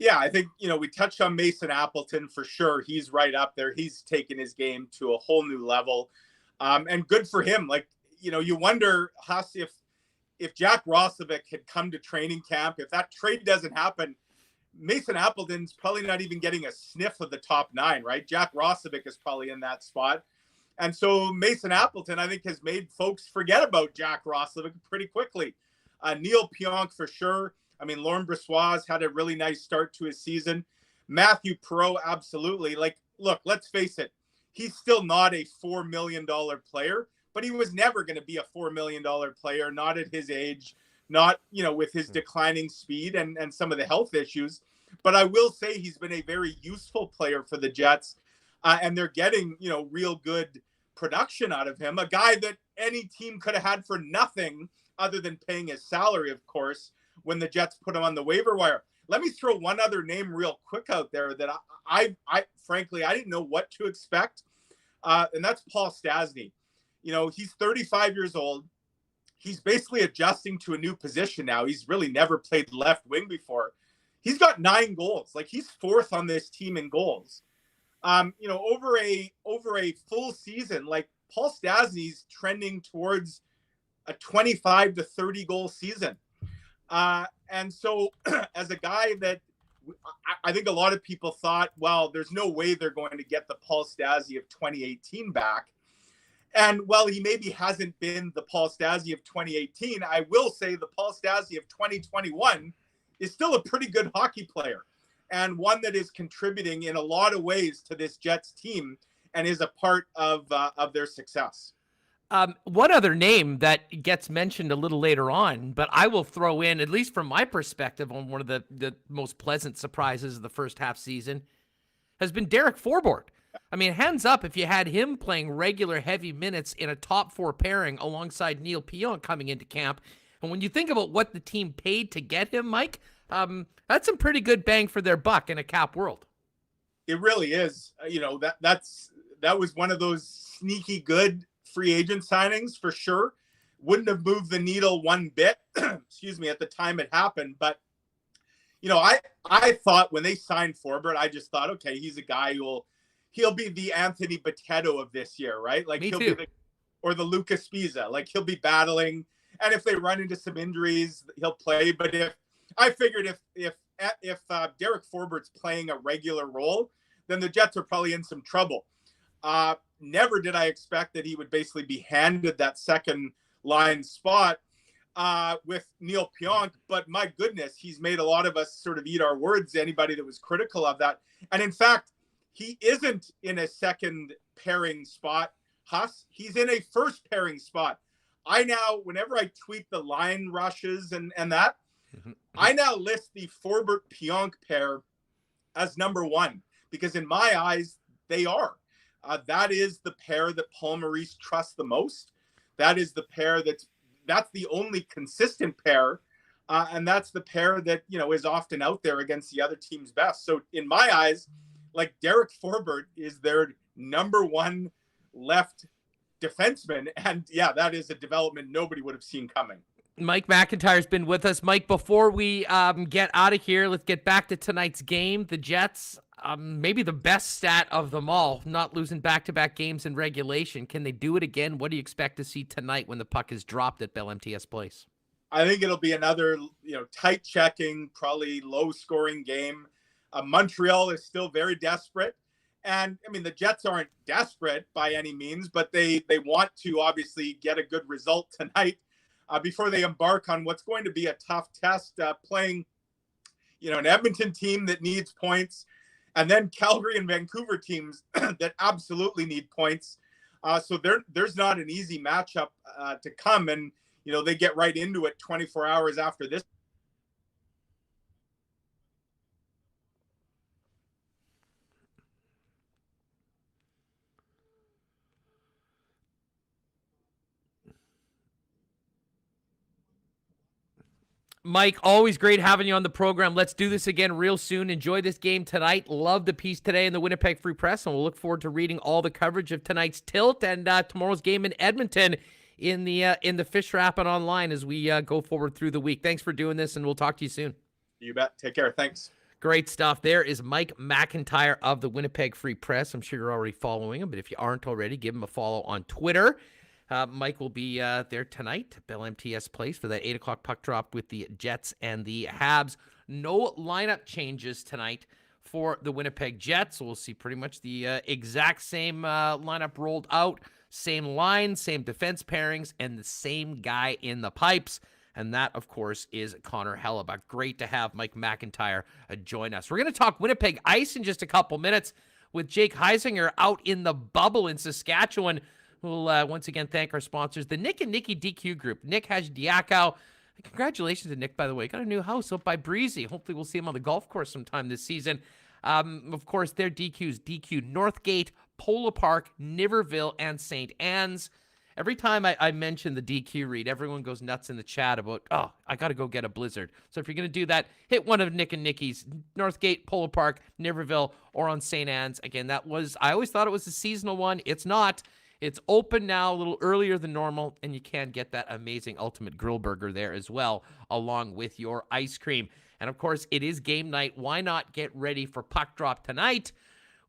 Yeah, I think, we touched on Mason Appleton for sure. He's right up there. He's taken his game to a whole new level. And good for him. Like, you wonder, Huss, if Jack Roslovic had come to training camp, if that trade doesn't happen, Mason Appleton's probably not even getting a sniff of the top 9, right? Jack Roslovic is probably in that spot. And so Mason Appleton, I think, has made folks forget about Jack Roslovic pretty quickly. Neil Pionk for sure. I mean, Laurent Brossoit had a really nice start to his season. Matthew Perreault, absolutely. Like, look, let's face it. He's still not a $4 million player, but he was never going to be a $4 million player, not at his age, not, with his declining speed and some of the health issues. But I will say he's been a very useful player for the Jets, and they're getting, real good production out of him. A guy that any team could have had for nothing other than paying his salary, of course, when the Jets put him on the waiver wire. Let me throw one other name real quick out there that I frankly, I didn't know what to expect. And that's Paul Stastny. He's 35 years old. He's basically adjusting to a new position now. He's really never played left wing before. He's got 9 goals. Like, he's 4th on this team in goals. Over a full season, like, Paul Stastny's trending towards a 25 to 30 goal season. And so as a guy that I think a lot of people thought, well, there's no way they're going to get the Paul Stastny of 2018 back. And while he maybe hasn't been the Paul Stastny of 2018, I will say the Paul Stastny of 2021 is still a pretty good hockey player and one that is contributing in a lot of ways to this Jets team and is a part of their success. One other name that gets mentioned a little later on, but I will throw in, at least from my perspective, on one of the most pleasant surprises of the first half season, has been Derek Forbort. I mean, hands up if you had him playing regular heavy minutes in a top 4 pairing alongside Neil Pionk coming into camp. And when you think about what the team paid to get him, Mike, that's some pretty good bang for their buck in a cap world. It really is. That was one of those sneaky good free agent signings for sure. Wouldn't have moved the needle one bit, excuse me, at the time it happened. But, I thought when they signed Forbert, I just thought, okay, he's a guy he'll be the Anthony Boteto of this year, right? Like he'll be or the Lucas Spiza. Like he'll be battling. And if they run into some injuries, he'll play. But if Derek Forbert's playing a regular role, then the Jets are probably in some trouble. Never did I expect that he would basically be handed that second line spot with Neil Pionk. But my goodness, he's made a lot of us sort of eat our words, anybody that was critical of that. And in fact, he isn't in a second pairing spot, Huss. He's in a first pairing spot. Whenever I tweet the line rushes and that, I now list the Forbert-Pionk pair as number 1 because in my eyes, they are. That is the pair that Paul Maurice trusts the most. That is the pair that's the only consistent pair. And that's the pair that, is often out there against the other team's best. So in my eyes, like Derek Forbert is their number 1 left defenseman. And yeah, that is a development nobody would have seen coming. Mike McIntyre's been with us. Mike, before we get out of here, let's get back to tonight's game. The Jets, maybe the best stat of them all, not losing back-to-back games in regulation. Can they do it again? What do you expect to see tonight when the puck is dropped at Bell MTS Place? I think it'll be another, tight checking, probably low-scoring game. Montreal is still very desperate. And, I mean, the Jets aren't desperate by any means, but they want to obviously get a good result tonight before they embark on what's going to be a tough test, playing, an Edmonton team that needs points, and then Calgary and Vancouver teams that absolutely need points. So there's not an easy matchup to come, and, they get right into it 24 hours after this. Mike, always great having you on the program. Let's do this again real soon. Enjoy this game tonight. Love the piece today in the Winnipeg Free Press, and we'll look forward to reading all the coverage of tonight's tilt and tomorrow's game in Edmonton in the Fish Wrap and online as we go forward through the week. Thanks for doing this, and we'll talk to you soon. You bet. Take care. Thanks. Great stuff. There is Mike McIntyre of the Winnipeg Free Press. I'm sure you're already following him, but if you aren't already, give him a follow on Twitter. Mike will be there tonight, Bell MTS Place, for that 8 o'clock puck drop with the Jets and the Habs. No lineup changes tonight for the Winnipeg Jets. So we'll see pretty much the exact same lineup rolled out, same line, same defense pairings, and the same guy in the pipes. And that, of course, is Connor Hellebuyck. Great to have Mike McIntyre join us. We're going to talk Winnipeg Ice in just a couple minutes with Jake Heisinger out in the bubble in Saskatchewan. We'll once again thank our sponsors, the Nick and Nikki DQ Group. Nick Hajdiakow. Congratulations to Nick, by the way. Got a new house up by Breezy. Hopefully we'll see him on the golf course sometime this season. Of course, their DQs, DQ Northgate, Polo Park, Niverville, and St. Anne's. Every time I mention the DQ read, everyone goes nuts in the chat about, I got to go get a Blizzard. So if you're going to do that, hit one of Nick and Nikki's, Northgate, Polo Park, Niverville, or on St. Anne's. Again, I always thought it was a seasonal one. It's not. It's open now a little earlier than normal, and you can get that amazing Ultimate Grill Burger there as well, along with your ice cream. And, of course, it is game night. Why not get ready for puck drop tonight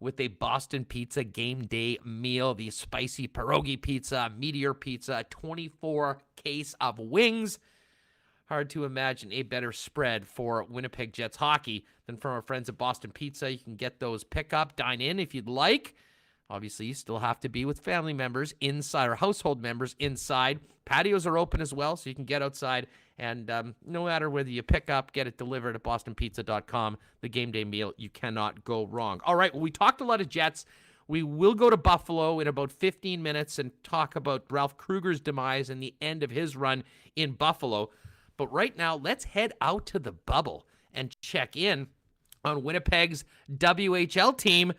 with a Boston Pizza game day meal, the spicy pierogi pizza, meteor pizza, 24 case of wings. Hard to imagine a better spread for Winnipeg Jets hockey than from our friends at Boston Pizza. You can get those pick up, dine in if you'd like. Obviously, you still have to be with family members inside or household members inside. Patios are open as well, so you can get outside. And no matter whether you pick up, get it delivered at bostonpizza.com, the game day meal, you cannot go wrong. All right, well, we talked a lot of Jets. We will go to Buffalo in about 15 minutes and talk about Ralph Krueger's demise and the end of his run in Buffalo. But right now, let's head out to the bubble and check in on Winnipeg's WHL team,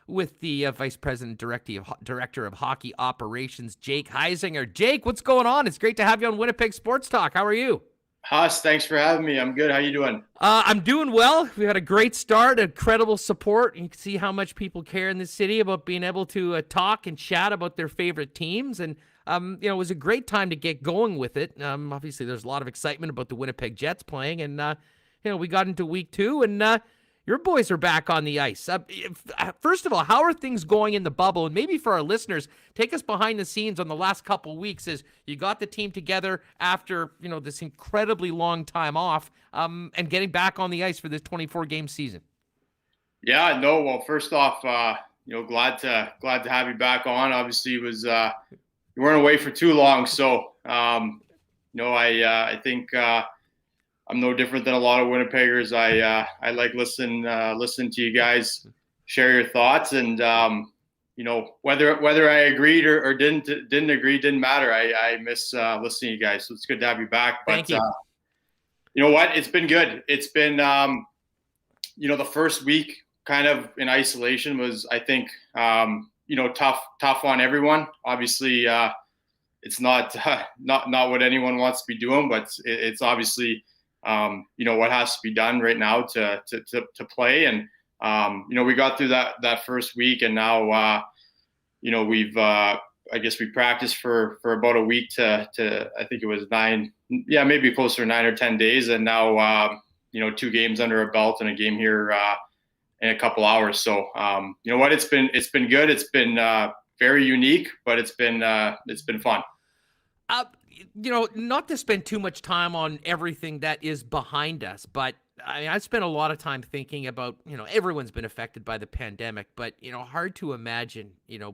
with the Vice President Director of Hockey Operations, Jake Heisinger. Jake, what's going on? It's great to have you on Winnipeg Sports Talk. How are you? Huss, thanks for having me. I'm good. How you doing? I'm doing well. We had a great start, incredible support. You can see how much people care in this city about being able to talk and chat about their favorite teams. And, it was a great time to get going with it. Obviously, there's a lot of excitement about the Winnipeg Jets playing. And, we got into week 2, and your boys are back on the ice. First of all, how are things going in the bubble? And maybe for our listeners, take us behind the scenes on the last couple of weeks as you got the team together after, this incredibly long time off, and getting back on the ice for this 24-game season. Yeah, no. Well, first off, glad to have you back on. Obviously, it was you weren't away for too long, so I think I'm no different than a lot of Winnipeggers. I like listen to you guys share your thoughts, and whether I agreed or didn't agree didn't matter. I miss listening to you guys, so it's good to have you back. But Thank you. You know what? It's been good. It's been the first week kind of in isolation was, I think, tough on everyone. Obviously, it's not what anyone wants to be doing, but it's obviously what has to be done right now to play. And we got through that first week, and now we've I guess we practiced for about a week to I think it was 9, maybe closer to 9 or 10 days, and now 2 games under our belt and a game here in a couple hours. So it's been good. It's been very unique, but it's been fun. Not to spend too much time on everything that is behind us, but I spent a lot of time thinking about, everyone's been affected by the pandemic, but, hard to imagine,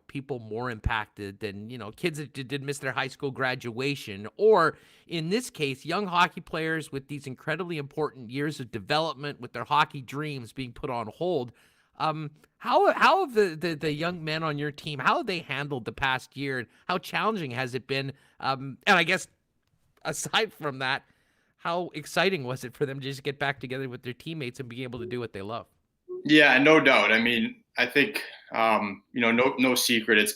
people more impacted than, kids that did miss their high school graduation, or in this case, young hockey players with these incredibly important years of development with their hockey dreams being put on hold. How have the young men on your team, how have they handled the past year, and how challenging has it been? And I guess aside from that, how exciting was it for them to just get back together with their teammates and be able to do what they love? Yeah, no doubt. I mean, I think no secret. It's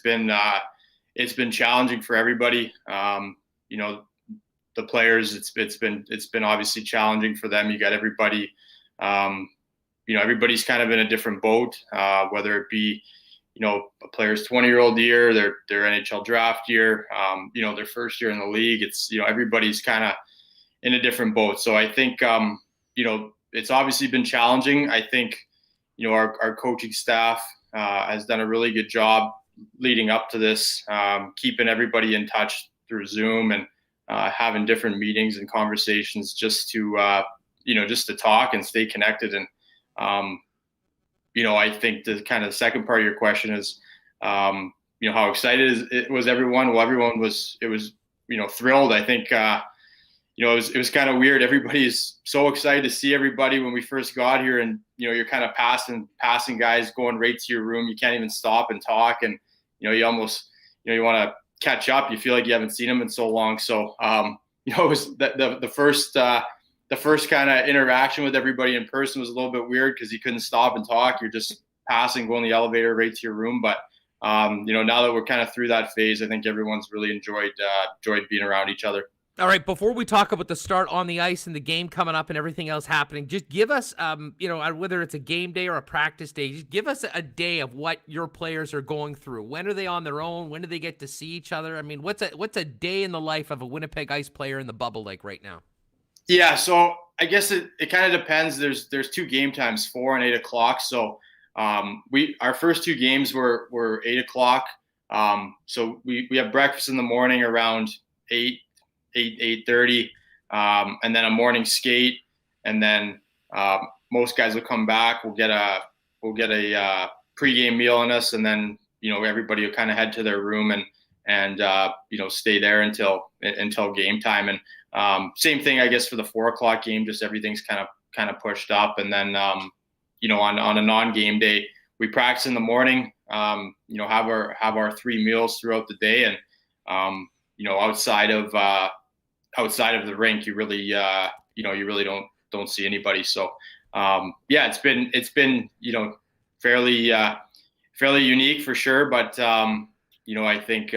been challenging for everybody. The players, it's been obviously challenging for them. You got everybody. Everybody's kind of in a different boat, whether it be, a player's 20-year-old year, their NHL draft year, their first year in the league. It's, everybody's kind of in a different boat. So I think, it's obviously been challenging. I think, our coaching staff has done a really good job leading up to this, keeping everybody in touch through Zoom and having different meetings and conversations just to talk and stay connected. And, I think the kind of the second part of your question is, how excited was everyone? Well, everyone was thrilled. I think, it was kind of weird. Everybody's so excited to see everybody when we first got here, and, you're kind of passing guys going right to your room. You can't even stop and talk. And, you almost, you want to catch up. You feel like you haven't seen them in so long. So, it was the first kind of interaction with everybody in person was a little bit weird because you couldn't stop and talk. You're just passing, going the elevator right to your room. But, now that we're kind of through that phase, I think everyone's really enjoyed being around each other. All right, before we talk about the start on the ice and the game coming up and everything else happening, just give us, whether it's a game day or a practice day, just give us a day of what your players are going through. When are they on their own? When do they get to see each other? I mean, what's a day in the life of a Winnipeg Ice player in the bubble like right now? Yeah, so I guess it kind of depends. There's 2 game times, 4 and 8 o'clock. So our first 2 games were 8 o'clock. So we have breakfast in the morning around 8:30, and then a morning skate, and then most guys will come back. We'll get a pregame meal in us, and then everybody will kind of head to their room and stay there until game time. And same thing, I guess, for the 4 o'clock game. Just everything's kind of pushed up, and then on a non-game day, we practice in the morning. Have our 3 meals throughout the day, and outside of the rink, you really don't see anybody. So it's been fairly fairly unique for sure, but I think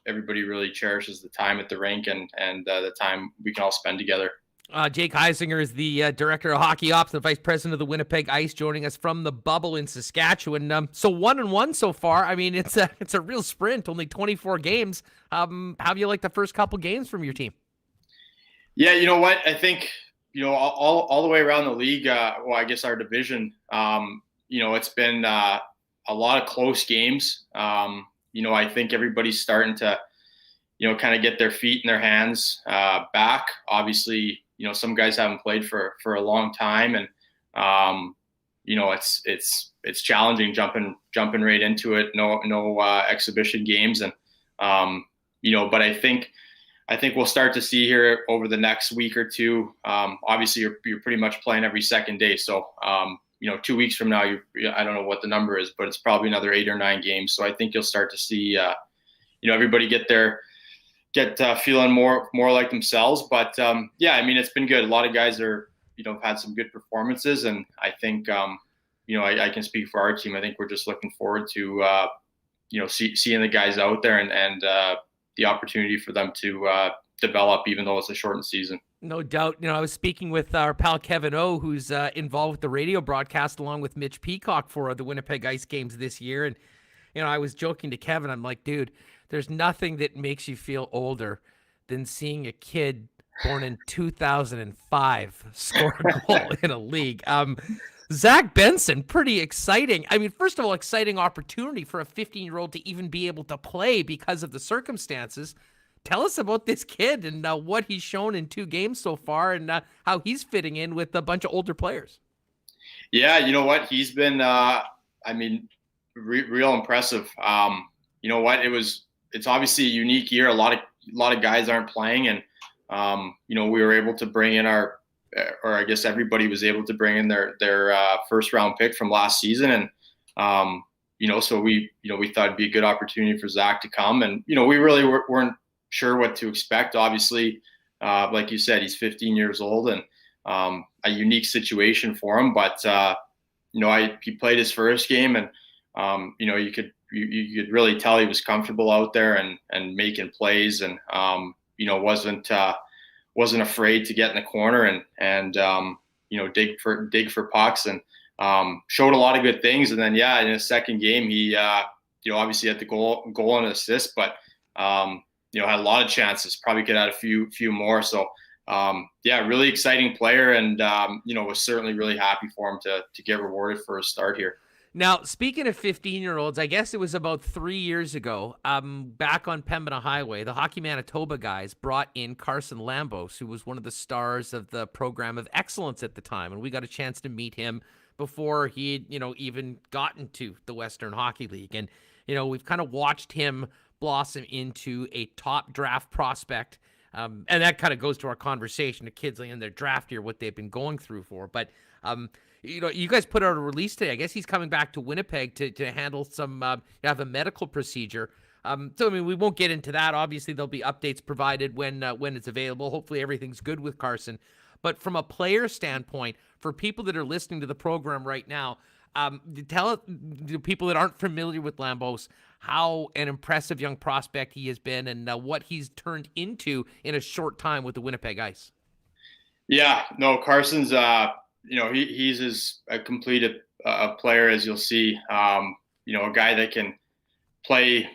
everybody really cherishes the time at the rink and the time we can all spend together. Jake Heisinger is the director of hockey ops and vice president of the Winnipeg Ice, joining us from the Bubble in Saskatchewan. So 1-1 so far. I mean, it's a real sprint. Only 24 games. How do you like the first couple games from your team? Yeah, you know what? I think all the way around the league. I guess our division. It's been a lot of close games. I think everybody's starting to kind of get their feet in their hands back. Obviously, some guys haven't played for a long time, and it's challenging jumping right into it. No exhibition games, and but I think we'll start to see here over the next week or two. Obviously, you're pretty much playing every second day, so 2 weeks from now, I don't know what the number is, but it's probably another 8 or 9 games. So I think you'll start to see everybody get feeling more like themselves. But it's been good. A lot of guys have had some good performances, and I think I can speak for our team. I think we're just looking forward to seeing the guys out there and the opportunity for them to develop, even though it's a shortened season. No doubt. I was speaking with our pal Kevin O, who's involved with the radio broadcast along with Mitch Peacock for the Winnipeg Ice games this year. And, I was joking to Kevin. I'm like, dude, there's nothing that makes you feel older than seeing a kid born in 2005 score a goal in a league. Zach Benson, pretty exciting. I mean, first of all, exciting opportunity for a 15-year-old to even be able to play because of the circumstances. Tell us about this kid and what he's shown in 2 games so far, and how he's fitting in with a bunch of older players. Yeah, you know what? He's been, real impressive. You know what? It's obviously a unique year. A lot of guys aren't playing, and we were able to bring in I guess everybody was able to bring in their first round pick from last season, and so we thought it'd be a good opportunity for Zach to come, and we really weren't sure what to expect. Obviously, like you said, he's 15 years old, and a unique situation for him. But he played his first game, and you could really tell he was comfortable out there and making plays, and wasn't afraid to get in the corner and dig for pucks, and showed a lot of good things. And then in his second game, he obviously had the goal and assist, but had a lot of chances. Probably could add a few more. So really exciting player, and was certainly really happy for him to get rewarded for his start here. Now, speaking of 15-year-olds, I guess it was about 3 years ago, back on Pembina Highway, the Hockey Manitoba guys brought in Carson Lambos, who was one of the stars of the program of excellence at the time, and we got a chance to meet him before he, even gotten to the Western Hockey League. And, we've kind of watched him blossom into a top draft prospect, and that kind of goes to our conversation, the kids in their draft year, what they've been going through for. But you guys put out a release today. I guess he's coming back to Winnipeg to handle some have a medical procedure. So we won't get into that. Obviously, there'll be updates provided when it's available. Hopefully, everything's good with Carson. But from a player standpoint, for people that are listening to the program right now, tell the people that aren't familiar with Lambos how an impressive young prospect he has been, and what he's turned into in a short time with the Winnipeg Ice. Yeah, no, Carson's he's as a complete player as you'll see. A guy that can play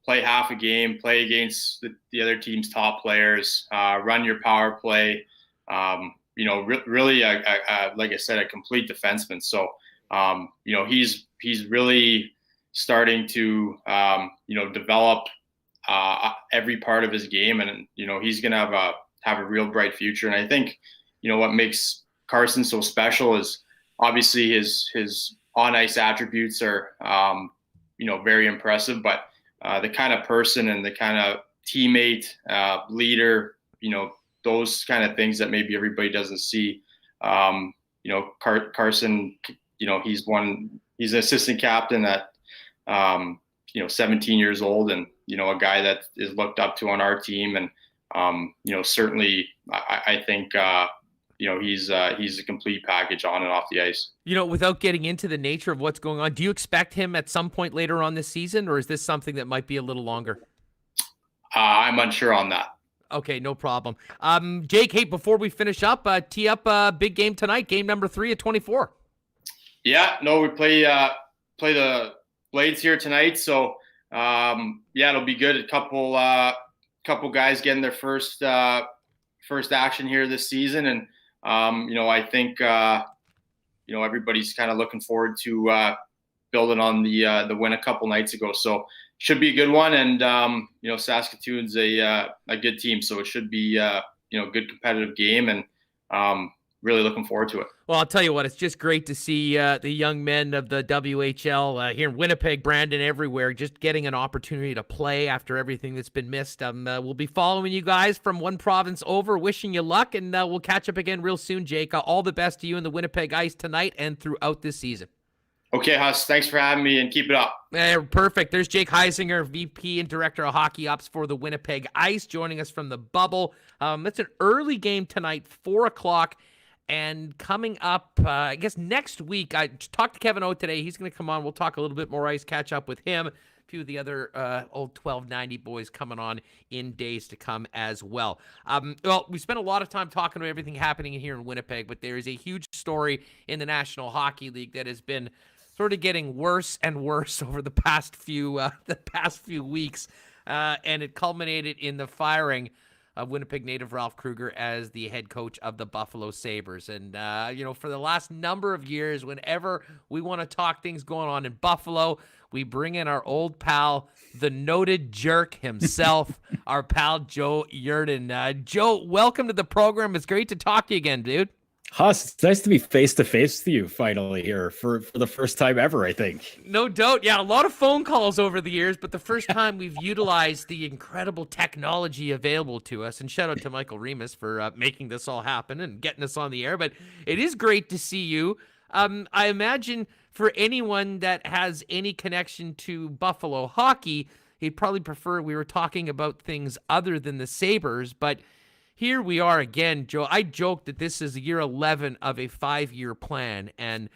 half a game, play against the other team's top players, run your power play. Really, like I said, a complete defenseman. So, he's really starting to, develop every part of his game, and he's going to have a real bright future. And I think, what makes Carson so special is obviously his on ice attributes are, very impressive, but the kind of person and the kind of teammate, leader, those kind of things that maybe everybody doesn't see. Carson, he's an assistant captain at, 17 years old, and, a guy that is looked up to on our team. And, certainly I think, he's a complete package on and off the ice. Without getting into the nature of what's going on, do you expect him at some point later on this season, or is this something that might be a little longer? I'm unsure on that. Okay, no problem. Jake, hey, before we finish up, tee up a big game tonight, game number 3 at 24. Yeah, no, we play the Blades here tonight, so it'll be good. A couple guys getting their first action here this season, and I think everybody's kind of looking forward to building on the win a couple nights ago. So should be a good one, and Saskatoon's a good team, so it should be a good competitive game, and really looking forward to it. Well, I'll tell you what, it's just great to see the young men of the WHL here in Winnipeg, Brandon, everywhere, just getting an opportunity to play after everything that's been missed. We'll be following you guys from one province over, wishing you luck, and we'll catch up again real soon, Jake. All the best to you in the Winnipeg Ice tonight and throughout this season. Okay, Huss, thanks for having me, and keep it up. Perfect. There's Jake Heisinger, VP and Director of Hockey Ops for the Winnipeg Ice, joining us from the Bubble. It's an early game tonight, 4 o'clock. And coming up, I guess next week, I talked to Kevin O today. He's going to come on. We'll talk a little bit more ice, catch up with him. A few of the other old 1290 boys coming on in days to come as well. We spent a lot of time talking about everything happening here in Winnipeg, but there is a huge story in the National Hockey League that has been sort of getting worse and worse over the past few weeks, and it culminated in the firing of Winnipeg native Ralph Krueger as the head coach of the Buffalo Sabres. And, for the last number of years, whenever we want to talk things going on in Buffalo, we bring in our old pal, the noted jerk himself, our pal Joe Yerdon. Joe, welcome to the program. It's great to talk to you again, dude. Huss, it's nice to be face-to-face with you finally here for the first time ever, I think. No doubt. Yeah, a lot of phone calls over the years, but the first time we've utilized the incredible technology available to us. And shout out to Michael Remis for making this all happen and getting us on the air. But it is great to see you. I imagine for anyone that has any connection to Buffalo hockey, he'd probably prefer we were talking about things other than the Sabres, but here we are again, Joe. I joked that this is year 11 of a 5-year plan, and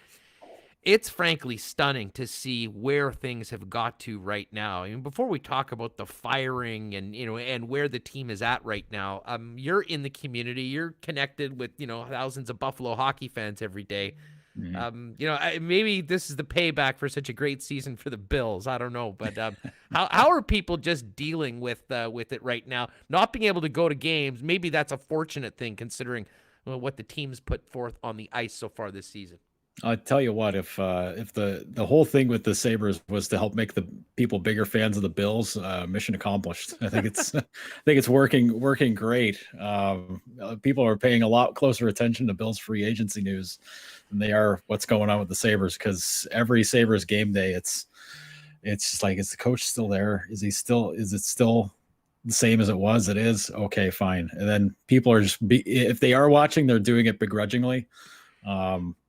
it's frankly stunning to see where things have got to right now. I mean, before we talk about the firing and where the team is at right now, you're in the community, you're connected with thousands of Buffalo hockey fans every day. Mm-hmm. Maybe this is the payback for such a great season for the Bills. I don't know, but how are people just dealing with it right now? Not being able to go to games, maybe that's a fortunate thing considering what the team's put forth on the ice so far this season. I'll tell you what, if the whole thing with the Sabres was to help make the people bigger fans of the Bills, mission accomplished. I think it's working great. People are paying a lot closer attention to Bills free agency news than they are what's going on with the Sabres, because every Sabres game day, it's just like, is the coach still there? Is it still the same as it was? It is. Okay, fine. And then people are if they are watching, they're doing it begrudgingly,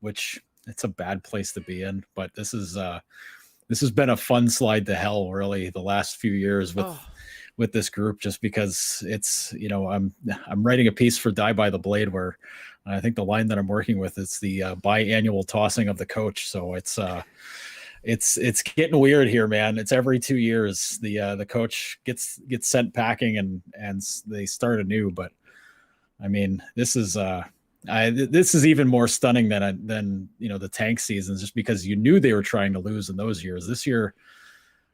which it's a bad place to be in. But this has been a fun slide to hell, really, the last few years with this group, just because it's, I'm writing a piece for Die by the Blade where I think the line that I'm working with is the biannual tossing of the coach. So it's getting weird here, man. It's every 2 years the coach gets sent packing and they start anew. But I mean, this is even more stunning than the tank seasons, just because you knew they were trying to lose in those years. This year,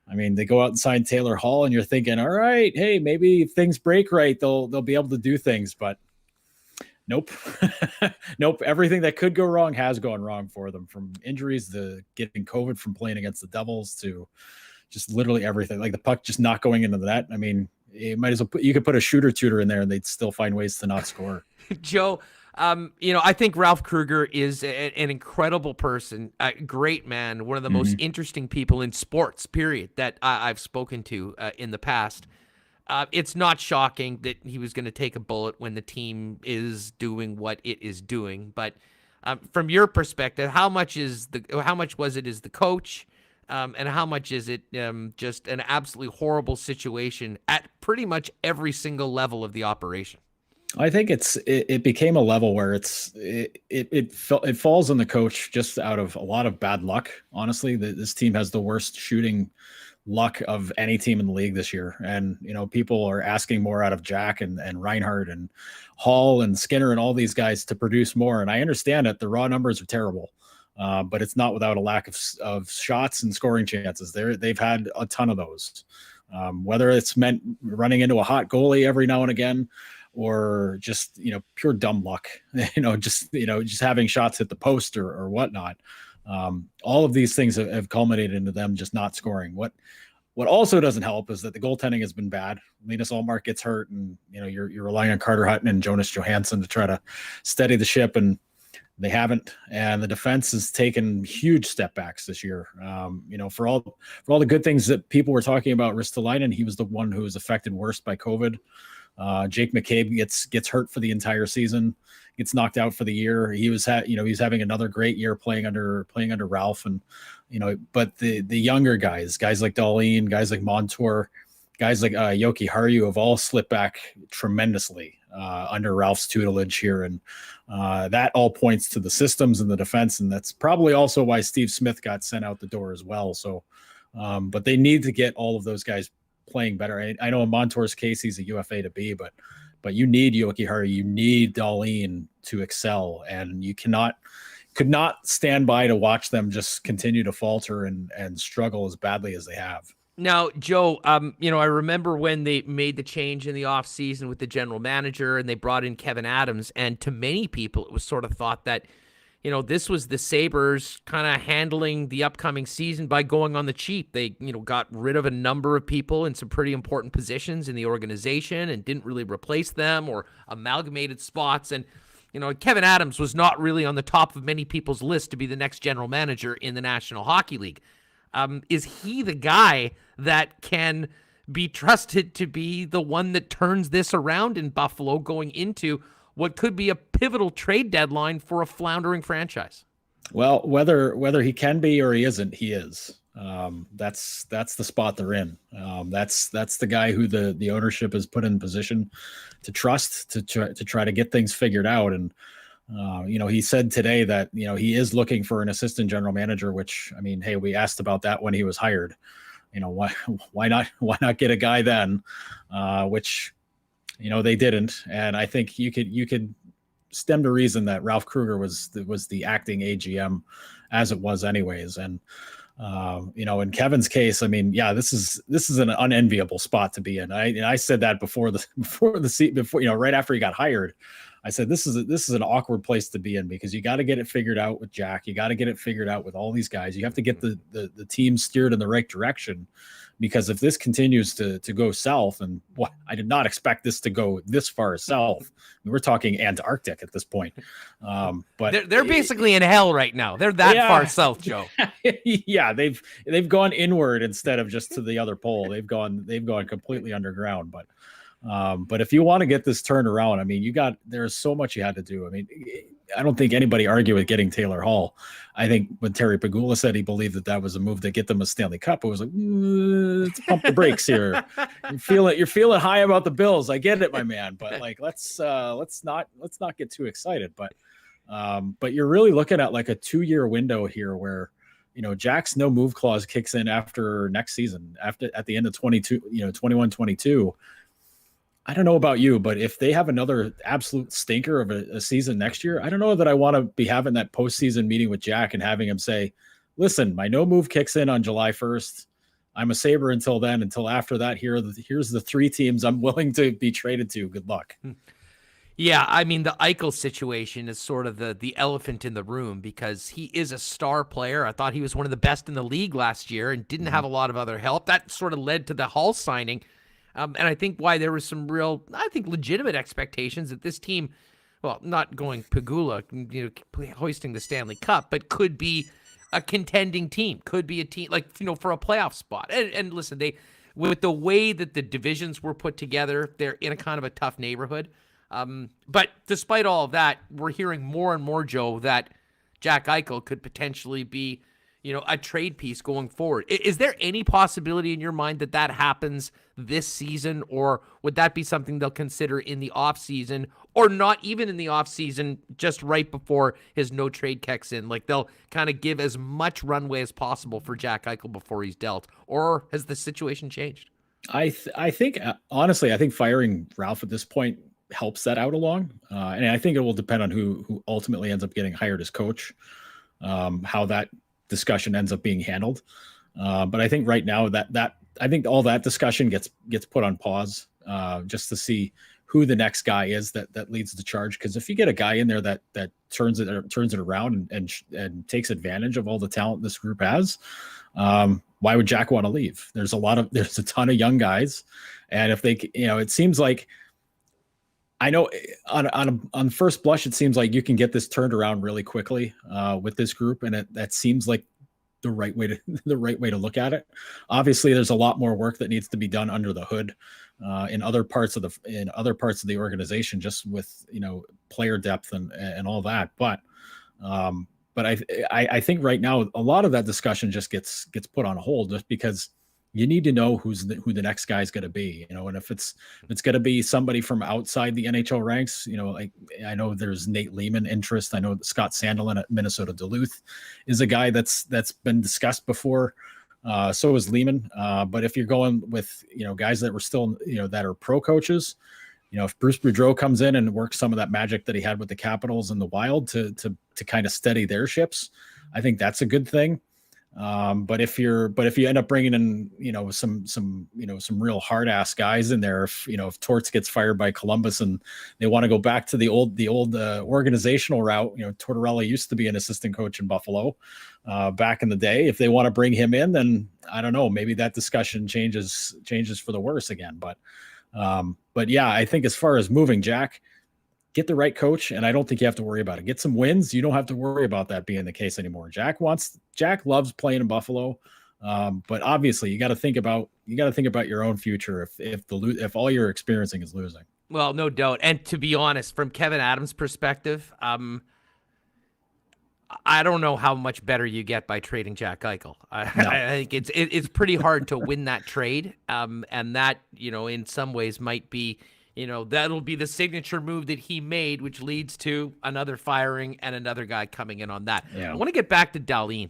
I mean, they go out and sign Taylor Hall, and you're thinking, all right, hey, maybe if things break right, they'll be able to do things. But nope, nope. Everything that could go wrong has gone wrong for them, from injuries to getting COVID from playing against the Devils to just literally everything, like the puck just not going into the net. I mean, you could put a shooter tutor in there and they'd still find ways to not score. Joe, I think Ralph Krueger is an incredible person, a great man, one of the most interesting people in sports, period, that I've spoken to in the past. It's not shocking that he was going to take a bullet when the team is doing what it is doing. But from your perspective, how much was it as the coach, and how much is it just an absolutely horrible situation at pretty much every single level of the operation? I think it became a level where it falls on the coach just out of a lot of bad luck. Honestly, this team has the worst shooting luck of any team in the league this year, and people are asking more out of Jack and Reinhardt and Hall and Skinner and all these guys to produce more. And I understand it; the raw numbers are terrible, but it's not without a lack of shots and scoring chances. They've had a ton of those, whether it's meant running into a hot goalie every now and again, or just pure dumb luck, just having shots hit the post or whatnot. All of these things have culminated into them just not scoring. What also doesn't help is that the goaltending has been bad. Linus Ullmark gets hurt, and you're relying on Carter Hutton and Jonas Johansson to try to steady the ship, and they haven't. And the defense has taken huge step backs this year. For all the good things that people were talking about Ristolainen, he was the one who was affected worst by COVID. Jake McCabe gets hurt for the entire season, gets knocked out for the year. He's having another great year playing under Ralph, and but the younger guys like Dahlin, guys like Montour, guys like Yoki Haru have all slipped back tremendously under Ralph's tutelage here, and that all points to the systems and the defense, and that's probably also why Steve Smith got sent out the door as well. So, but they need to get all of those guys playing better. I know in Montour's case, he's a UFA to be, but you need Yoki Haru, you need Dahlin to excel, and you could not stand by to watch them just continue to falter and struggle as badly as they have. Now, Joe, I remember when they made the change in the offseason with the general manager and they brought in Kevin Adams, and to many people, it was sort of thought that this was the Sabres kind of handling the upcoming season by going on the cheap. They, got rid of a number of people in some pretty important positions in the organization and didn't really replace them or amalgamated spots. And, Kevin Adams was not really on the top of many people's list to be the next general manager in the National Hockey League. Is he the guy that can be trusted to be the one that turns this around in Buffalo going into what could be a pivotal trade deadline for a floundering franchise? Well, whether he can be or he isn't, he is. That's the spot they're in. That's the guy who the ownership has put in position to trust to try to get things figured out. And he said today that he is looking for an assistant general manager. Which, I mean, hey, we asked about that when he was hired. Why not get a guy then? Which they didn't, and I think you could stem to reason that Ralph Krueger was the acting AGM as it was anyways. And in Kevin's case, I mean, yeah, this is an unenviable spot to be in. I said that before right after he got hired. I said this is an awkward place to be in, because you got to get it figured out with Jack. You got to get it figured out with all these guys. You have to get the team steered in the right direction, because if this continues to go south, and I did not expect this to go this far south. I mean, we're talking Antarctic at this point. But they're basically in hell right now. They're that far south, Joe. Yeah, they've gone inward instead of just to the other pole. They've gone completely underground. But if you want to get this turned around, I mean, there's so much you had to do. I mean, I don't think anybody argued with getting Taylor Hall. I think when Terry Pegula said he believed that was a move to get them a Stanley Cup, it was like, let's pump the brakes here. You're feeling high about the Bills. I get it, my man. But like, let's not get too excited. But you're really looking at like a 2-year window here where, Jack's no move clause kicks in after next season, at the end of 21-22. I don't know about you, but if they have another absolute stinker of a season next year, I don't know that I want to be having that postseason meeting with Jack and having him say, listen, my no move kicks in on July 1st. I'm a Sabre until then. Until after that, here's the 3 teams I'm willing to be traded to. Good luck. Yeah, I mean, the Eichel situation is sort of the elephant in the room, because he is a star player. I thought he was one of the best in the league last year and didn't have a lot of other help. That sort of led to the Hall signing. And I think why there was some real, legitimate expectations that this team, well, not going Pegula, hoisting the Stanley Cup, but could be a contending team, could be a team for a playoff spot. And listen, with the way that the divisions were put together, they're in a kind of a tough neighborhood. But despite all of that, we're hearing more and more, Joe, that Jack Eichel could potentially be, a trade piece going forward. Is there any possibility in your mind that that happens this season, or would that be something they'll consider in the offseason, or not even in the offseason, just right before his no trade kicks in? Like, they'll kind of give as much runway as possible for Jack Eichel before he's dealt, or has the situation changed? I think, honestly, I think firing Ralph at this point helps that out along. And I think it will depend on who ultimately ends up getting hired as coach, how that discussion ends up being handled. But I think right now that I think all that discussion gets put on pause, just to see who the next guy is that leads the charge. Because if you get a guy in there that turns it around and takes advantage of all the talent this group has, why would Jack want to leave? There's a ton of young guys, and if they, it seems like, I know on first blush, it seems like you can get this turned around really quickly with this group, and that seems like the right way to look at it. Obviously, there's a lot more work that needs to be done under the hood in other parts of the organization, just with player depth and all that. But I think right now a lot of that discussion just gets put on hold, just because you need to know who the next guy is going to be, and if it's going to be somebody from outside the NHL ranks, like I know there's Nate Lehman interest. I know Scott Sandelin at Minnesota Duluth is a guy that's been discussed before. So is Lehman. But if you're going with, guys that were still, that are pro coaches, if Bruce Boudreau comes in and works some of that magic that he had with the Capitals and the Wild to kind of steady their ships, I think that's a good thing. But if you end up bringing in, some real hard ass guys in there, if Torts gets fired by Columbus and they want to go back to the old organizational route, Tortorella used to be an assistant coach in Buffalo, back in the day. If they want to bring him in, then I don't know, maybe that discussion changes for the worse again. But yeah, I think as far as moving Jack, get the right coach, and I don't think you have to worry about it. Get some wins. You don't have to worry about that being the case anymore. Jack loves playing in Buffalo, but obviously you got to think about your own future if all you're experiencing is losing. Well, no doubt. And to be honest, from Kevin Adams' perspective, I don't know how much better you get by trading Jack Eichel. I think it's pretty hard to win that trade, and that in some ways might be. That'll be the signature move that he made, which leads to another firing and another guy coming in on that. Yeah. I want to get back to Dahlin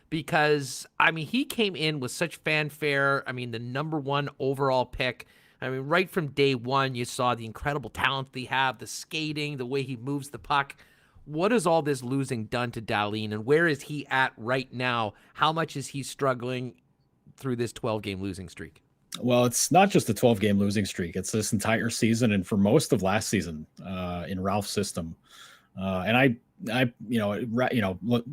because, he came in with such fanfare. The number 1 overall pick. Right from day one, you saw the incredible talent they have, the skating, the way he moves the puck. What has all this losing done to Dahlin, and where is he at right now? How much is he struggling through this 12-game losing streak? Well, it's not just a 12-game losing streak. It's this entire season, and for most of last season in Ralph's system. And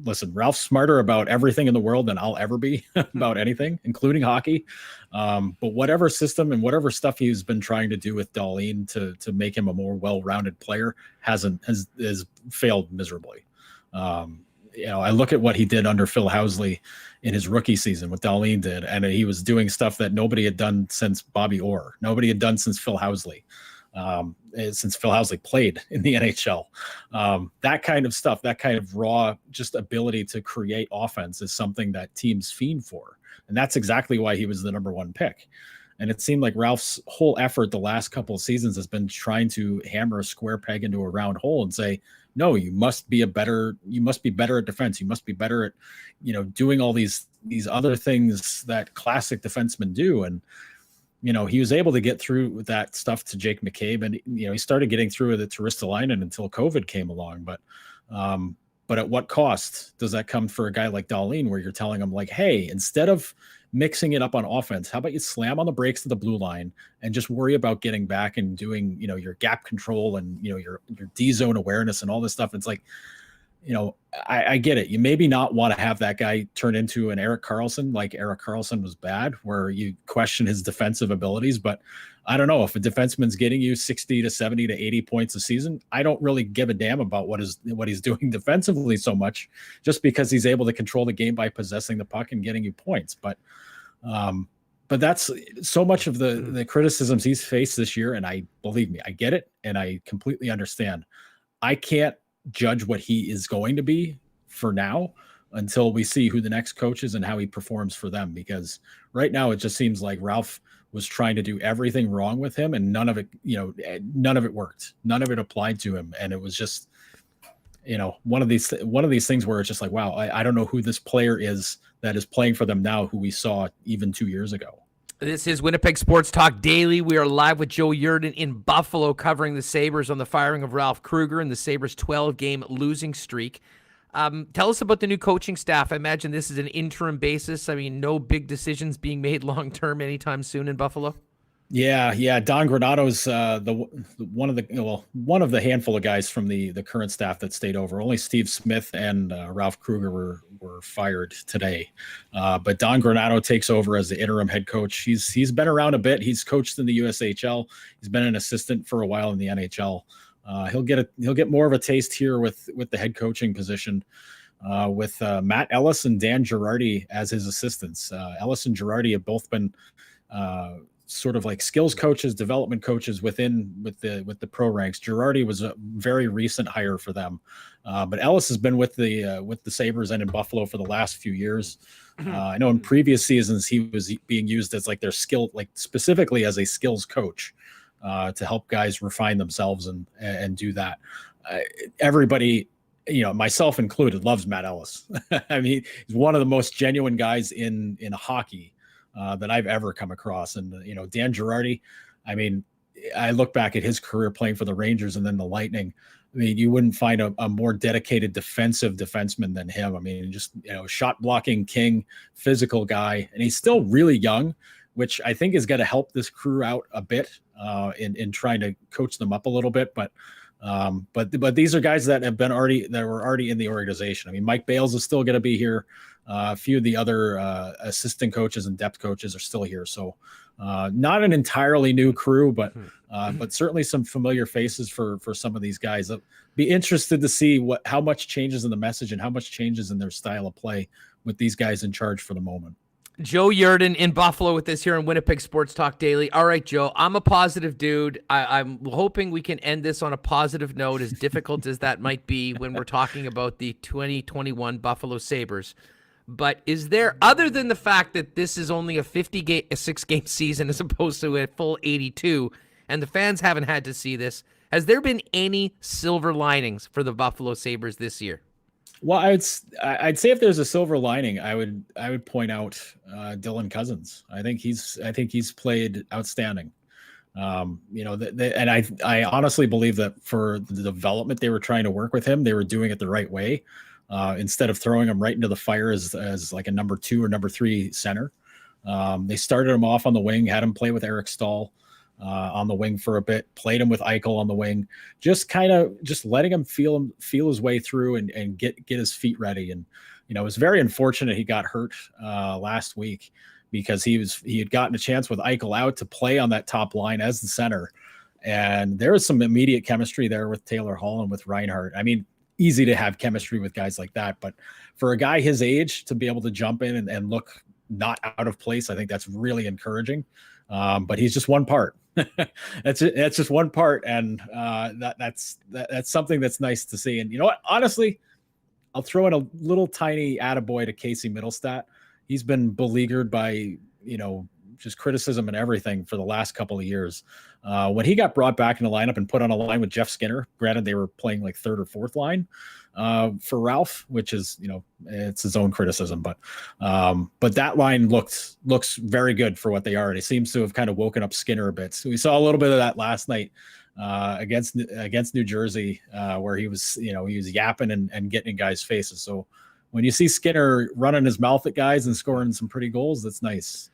listen, Ralph's smarter about everything in the world than I'll ever be about anything, including hockey. But whatever system and whatever stuff he's been trying to do with Dahlin to make him a more well-rounded player has failed miserably. I look at what he did under Phil Housley in his rookie season, what Dahlin did, and he was doing stuff that nobody had done since Bobby Orr. Nobody had done since Phil Housley played in the NHL. That kind of stuff, that kind of raw just ability to create offense is something that teams fiend for. And that's exactly why he was the number 1 pick. And it seemed like Ralph's whole effort the last couple of seasons has been trying to hammer a square peg into a round hole and say, no, you must be better at defense. You must be better at, doing all these other things that classic defensemen do. And, he was able to get through that stuff to Jake McCabe, and, he started getting through it to Ristolainen until COVID came along. But at what cost does that come for a guy like Dahlin, where you're telling him, like, hey, instead of mixing it up on offense, how about you slam on the brakes to the blue line and just worry about getting back and doing, your gap control and, your D zone awareness and all this stuff. It's like, I get it. You maybe not want to have that guy turn into an Erik Karlsson, like Erik Karlsson was bad, where you question his defensive abilities. But I don't know, if a defenseman's getting you 60 to 70 to 80 points a season, I don't really give a damn about what he's doing defensively so much, just because he's able to control the game by possessing the puck and getting you points. But that's so much of the criticisms he's faced this year. And believe me, I get it. And I completely understand. I can't judge what he is going to be for now, until we see who the next coach is and how he performs for them. Because right now it just seems like Ralph was trying to do everything wrong with him, and none of it worked. None of it applied to him. And it was just, one of these things where it's just like, wow, I don't know who this player is that is playing for them now, who we saw even 2 years ago. This is Winnipeg Sports Talk Daily. We are live with Joe Yerdon in Buffalo, covering the Sabres on the firing of Ralph Krueger and the Sabres' 12-game losing streak. Tell us about the new coaching staff. I imagine this is an interim basis. I mean, no big decisions being made long-term anytime soon in Buffalo. Yeah. Don Granato's one of the handful of guys from the current staff that stayed over. Only Steve Smith and Ralph Krueger were fired today. But Don Granato takes over as the interim head coach. He's been around a bit. He's coached in the USHL. He's been an assistant for a while in the NHL. He'll get more of a taste here with the head coaching position, with Matt Ellis and Dan Girardi as his assistants. Ellis and Girardi have both been sort of like skills coaches, development coaches with the pro ranks. Girardi was a very recent hire for them, but Ellis has been with the Sabres and in Buffalo for the last few years. I know in previous seasons he was being used as like their specifically as a skills coach, to help guys refine themselves and do that. Everybody, myself included, loves Matt Ellis. I mean, he's one of the most genuine guys in hockey that I've ever come across. And, Dan Girardi, I mean, I look back at his career playing for the Rangers and then the Lightning. I mean, you wouldn't find a more dedicated defenseman than him. I mean, just, shot blocking king, physical guy. And he's still really young, which I think is going to help this crew out a bit in trying to coach them up a little bit. But these are guys that were already in the organization. I mean, Mike Bales is still going to be here. A few of the other assistant coaches and depth coaches are still here. So not an entirely new crew, but certainly some familiar faces for some of these guys. I'll be interested to see how much changes in the message and how much changes in their style of play with these guys in charge for the moment. Joe Yerdon in Buffalo with us here on Winnipeg Sports Talk Daily. All right, Joe, I'm a positive dude. I'm hoping we can end this on a positive note, as difficult as that might be when we're talking about the 2021 Buffalo Sabres. But is there, other than the fact that this is only a 6-game season as opposed to a full 82, and the fans haven't had to see this, has there been any silver linings for the Buffalo Sabres this year? Well, I'd say if there's a silver lining, I would point out Dylan Cousins. I think he's played outstanding. And I honestly believe that for the development they were trying to work with him, they were doing it the right way. Instead of throwing him right into the fire as like a number 2 or number 3 center, they started him off on the wing, had him play with Eric Stahl on the wing for a bit, played him with Eichel on the wing, just letting him feel his way through and get his feet ready. And, it was very unfortunate he got hurt last week, because he had gotten a chance with Eichel out to play on that top line as the center. And there was some immediate chemistry there with Taylor Hall and with Reinhart. I mean, easy to have chemistry with guys like that, but for a guy his age to be able to jump in and look not out of place, I think that's really encouraging. But he's just one part. That's just one part, and that's something that's nice to see. And you know what? Honestly, I'll throw in a little tiny attaboy to Casey Middlestat. He's been beleaguered by just criticism and everything for the last couple of years. When he got brought back in the lineup and put on a line with Jeff Skinner, granted they were playing like 3rd or 4th line for Ralph, which is, it's his own criticism, but that line looks very good for what they are. And it seems to have kind of woken up Skinner a bit. So we saw a little bit of that last night against New Jersey, where he was yapping and getting in guys' faces. So when you see Skinner running his mouth at guys and scoring some pretty goals, that's nice.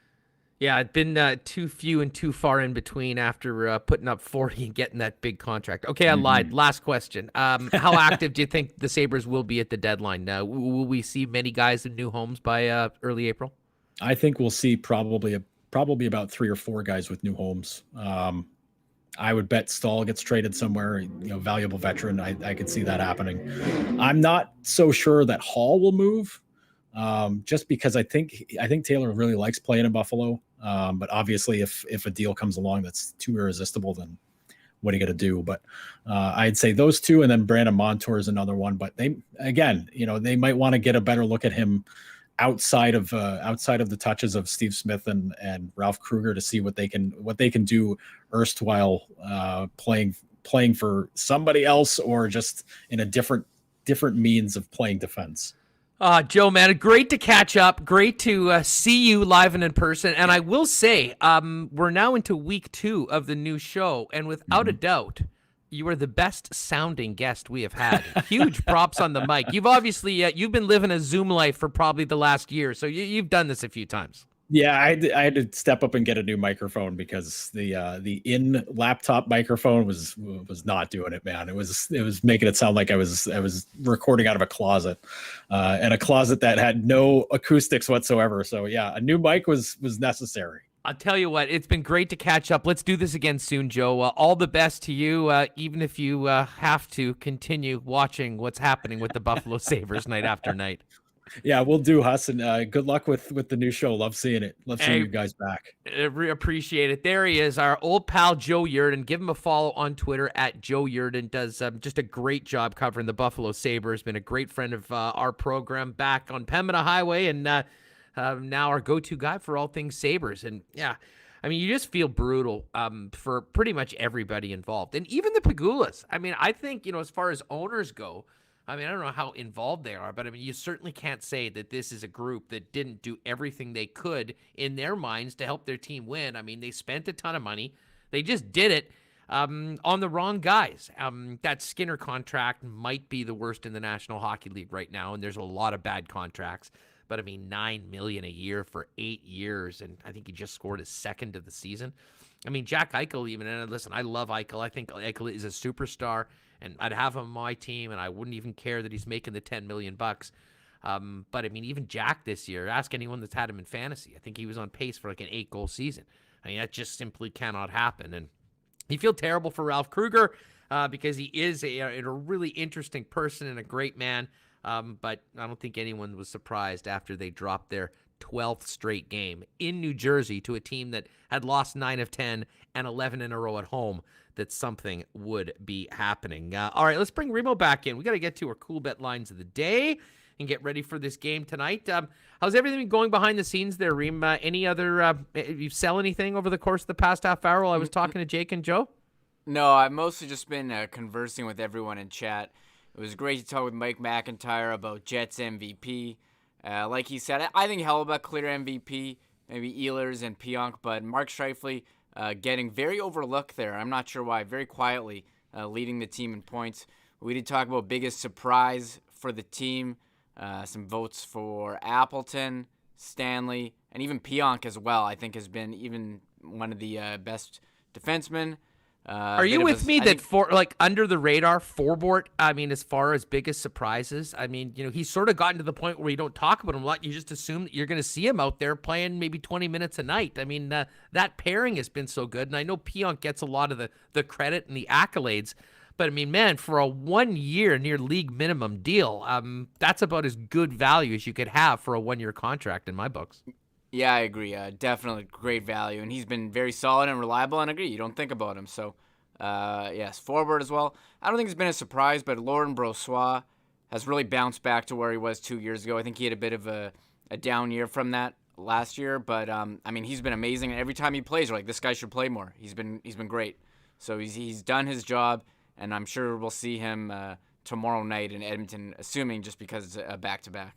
Yeah, it's been too few and too far in between after putting up 40 and getting that big contract. Okay, I lied. Last question. How active do you think the Sabres will be at the deadline? Will we see many guys in new homes by early April? I think we'll see probably about 3 or 4 guys with new homes. I would bet Stahl gets traded somewhere, valuable veteran. I could see that happening. I'm not so sure that Hall will move. Just because I think Taylor really likes playing in Buffalo. But obviously if a deal comes along that's too irresistible, then what are you going to do? But I'd say those two, and then Brandon Montour is another one. But they, again, they might want to get a better look at him outside of the touches of Steve Smith and Ralph Krueger to see what they can do erstwhile playing for somebody else, or just in a different means of playing defense. Joe, man, great to catch up. Great to see you live and in person. And I will say, we're now into week 2 of the new show, and without a doubt, you are the best sounding guest we have had. Huge props on the mic. You've obviously you've been living a Zoom life for probably the last year, so you've done this a few times. Yeah, I had to step up and get a new microphone because the in laptop microphone was not doing it, man. It was making it sound like I was recording out of a closet, and a closet that had no acoustics whatsoever. So yeah, a new mic was necessary. I'll tell you what, it's been great to catch up. Let's do this again soon, Joe. All the best to you, even if you have to continue watching what's happening with the Buffalo Sabres night after night. Yeah, we'll do, Huss, and good luck with the new show. Love seeing it. Love seeing you guys back. Appreciate it. There he is, our old pal Joe Yerdon. Give him a follow on Twitter at Joe Yerdon. Does just a great job covering the Buffalo Sabres. Been a great friend of our program back on Pembina Highway, and now our go-to guy for all things Sabres. And yeah, I mean, you just feel brutal for pretty much everybody involved, and even the Pagulas. I mean, I think as far as owners go. I mean, I don't know how involved they are, but I mean, you certainly can't say that this is a group that didn't do everything they could in their minds to help their team win. I mean, they spent a ton of money. They just did it on the wrong guys. That Skinner contract might be the worst in the National Hockey League right now, and there's a lot of bad contracts. But I mean, $9 million a year for 8 years, and I think he just scored his second of the season. I mean, Jack Eichel even, and listen, I love Eichel. I think Eichel is a superstar. And I'd have him on my team, and I wouldn't even care that he's making the $10 million. But I mean, even Jack this year, ask anyone that's had him in fantasy. I think he was on pace for like an 8-goal season. I mean, that just simply cannot happen. And you feel terrible for Ralph Krueger because he is a really interesting person and a great man. But I don't think anyone was surprised after they dropped their 12th straight game in New Jersey to a team that had lost 9 of 10 and 11 in a row at home, that something would be happening. All right, let's bring Remo back in. We got to get to our cool bet lines of the day and get ready for this game tonight. How's everything been going behind the scenes there, Reem? Any other, you sell anything over the course of the past half hour while I was talking to Jake and Joe? No, I've mostly just been conversing with everyone in chat. It was great to talk with Mike McIntyre about Jets MVP. Like he said, I think Hellebuyck clear MVP, maybe Ehlers and Pionk, but Mark Scheifele getting very overlooked there. I'm not sure why. Very quietly leading the team in points. We did talk about biggest surprise for the team. Some votes for Appleton, Stanley, and even Pionk as well. I think has been even one of the best defensemen. Are you with me that for like under the radar Forbort? I mean, as far as biggest surprises, I mean, he's sort of gotten to the point where you don't talk about him a lot. You just assume that you're going to see him out there playing maybe 20 minutes a night. I mean, that pairing has been so good, and I know Pionk gets a lot of the credit and the accolades. But I mean, man, for a 1 year near league minimum deal, that's about as good value as you could have for a 1 year contract in my books. Yeah, I agree. Definitely great value, and he's been very solid and reliable. And I agree, you don't think about him. So, yes, forward as well. I don't think it's been a surprise, but Laurent Brossoit has really bounced back to where he was 2 years ago. I think he had a bit of a down year from that last year, but I mean, he's been amazing. And every time he plays, you're like, this guy should play more. He's been great. So he's done his job, and I'm sure we'll see him tomorrow night in Edmonton, assuming just because it's a back-to-back.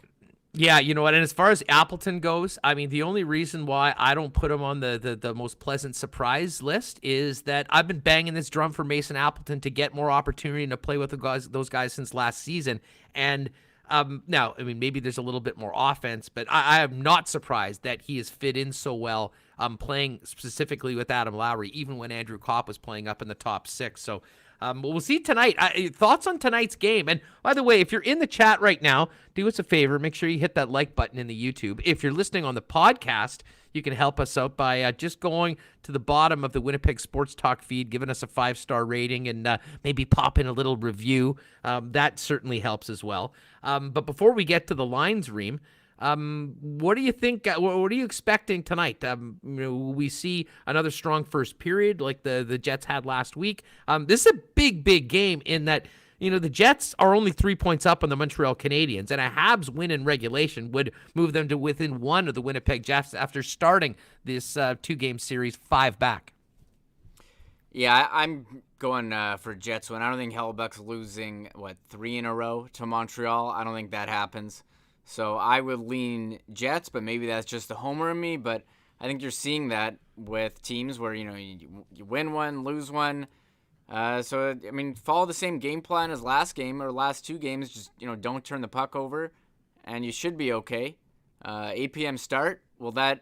Yeah, you know what? And as far as Appleton goes, I mean, the only reason why I don't put him on the most pleasant surprise list is that I've been banging this drum for Mason Appleton to get more opportunity to play with those guys since last season. And now, I mean, maybe there's a little bit more offense, but I am not surprised that he has fit in so well, playing specifically with Adam Lowry, even when Andrew Kopp was playing up in the top 6. So we'll see tonight. Thoughts on tonight's game? And by the way, if you're in the chat right now, do us a favor. Make sure you hit that like button in the YouTube. If you're listening on the podcast, you can help us out by just going to the bottom of the Winnipeg Sports Talk feed, giving us a 5-star rating, and maybe pop in a little review. That certainly helps as well. But before we get to the lines, Reem, What do you think? What are you expecting tonight? We see another strong first period like the Jets had last week. This is a big game in that, the Jets are only 3 points up on the Montreal Canadiens, and a Habs win in regulation would move them to within one of the Winnipeg Jets after starting this 2-game series 5 back. Yeah, I'm going for Jets win. I don't think Hellebuyck's losing, 3 in a row to Montreal. I don't think that happens. So I would lean Jets, but maybe that's just a homer in me. But I think you're seeing that with teams where, you win one, lose one. So, follow the same game plan as last game or last 2 games. Just, don't turn the puck over, and you should be okay. 8 p.m. start. I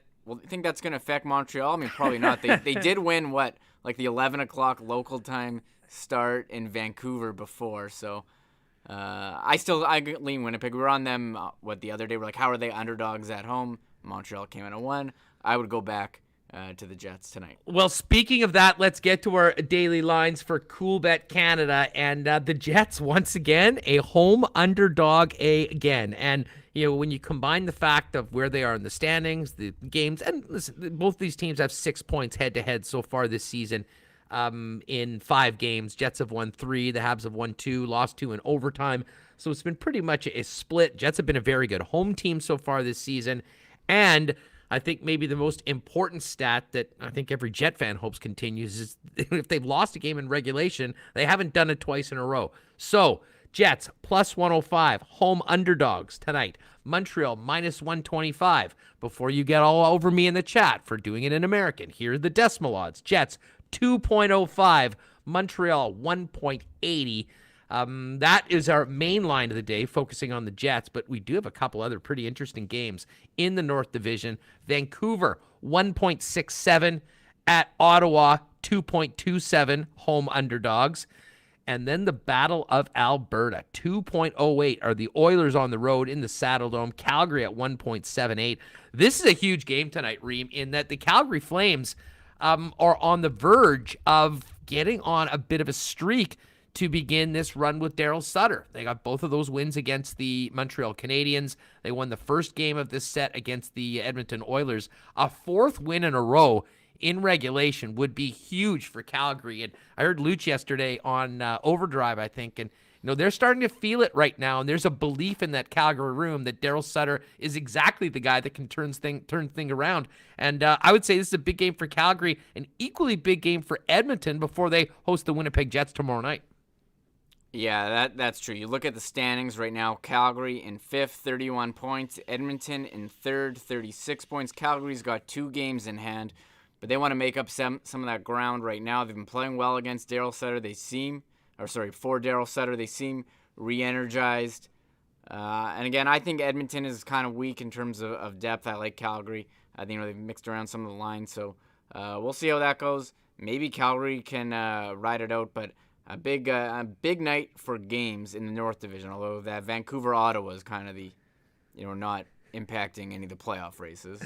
think that's going to affect Montreal? Probably not. They did win, the 11 o'clock local time start in Vancouver before. So I lean Winnipeg. We were on them, the other day. We're like, how are they underdogs at home? Montreal came in at 1. I would go back to the Jets tonight. Well, speaking of that, let's get to our daily lines for Coolbet Canada. And the Jets, once again, a home underdog again. And, when you combine the fact of where they are in the standings, the games, and listen, both these teams have 6 points head-to-head so far this season in 5 games. Jets have won 3, the Habs have won 2, lost 2 in overtime. So it's been pretty much a split. Jets have been a very good home team so far this season. And I think maybe the most important stat that I think every Jet fan hopes continues is if they've lost a game in regulation, they haven't done it twice in a row. So Jets plus 105, home underdogs tonight. Montreal minus 125. Before you get all over me in the chat for doing it in American, here are the decimal odds. Jets 2.05, Montreal 1.80. That is our main line of the day, focusing on the Jets, but we do have a couple other pretty interesting games in the North Division. Vancouver 1.67 at Ottawa 2.27, home underdogs. And then the Battle of Alberta, 2.08 are the Oilers on the road in the Saddle Dome. Calgary at 1.78. This is a huge game tonight, Reem, in that the Calgary Flames are on the verge of getting on a bit of a streak to begin this run with Daryl Sutter. They got both of those wins against the Montreal Canadiens. They won the first game of this set against the Edmonton Oilers. A 4th win in a row in regulation would be huge for Calgary. And I heard Luch yesterday on Overdrive, I think, and they're starting to feel it right now. And there's a belief in that Calgary room that Daryl Sutter is exactly the guy that can turn thing around. And I would say this is a big game for Calgary, an equally big game for Edmonton before they host the Winnipeg Jets tomorrow night. Yeah, that's true. You look at the standings right now, Calgary in 5th, 31 points. Edmonton in 3rd, 36 points. Calgary's got 2 games in hand, but they want to make up some of that ground right now. They've been playing well against Daryl Sutter. For Daryl Sutter, they seem re-energized. And again, I think Edmonton is kind of weak in terms of depth. I like Calgary. I think they've mixed around some of the lines, so we'll see how that goes. Maybe Calgary can ride it out, but a big night for games in the North Division. Although that Vancouver-Ottawa is kind of the, not impacting any of the playoff races.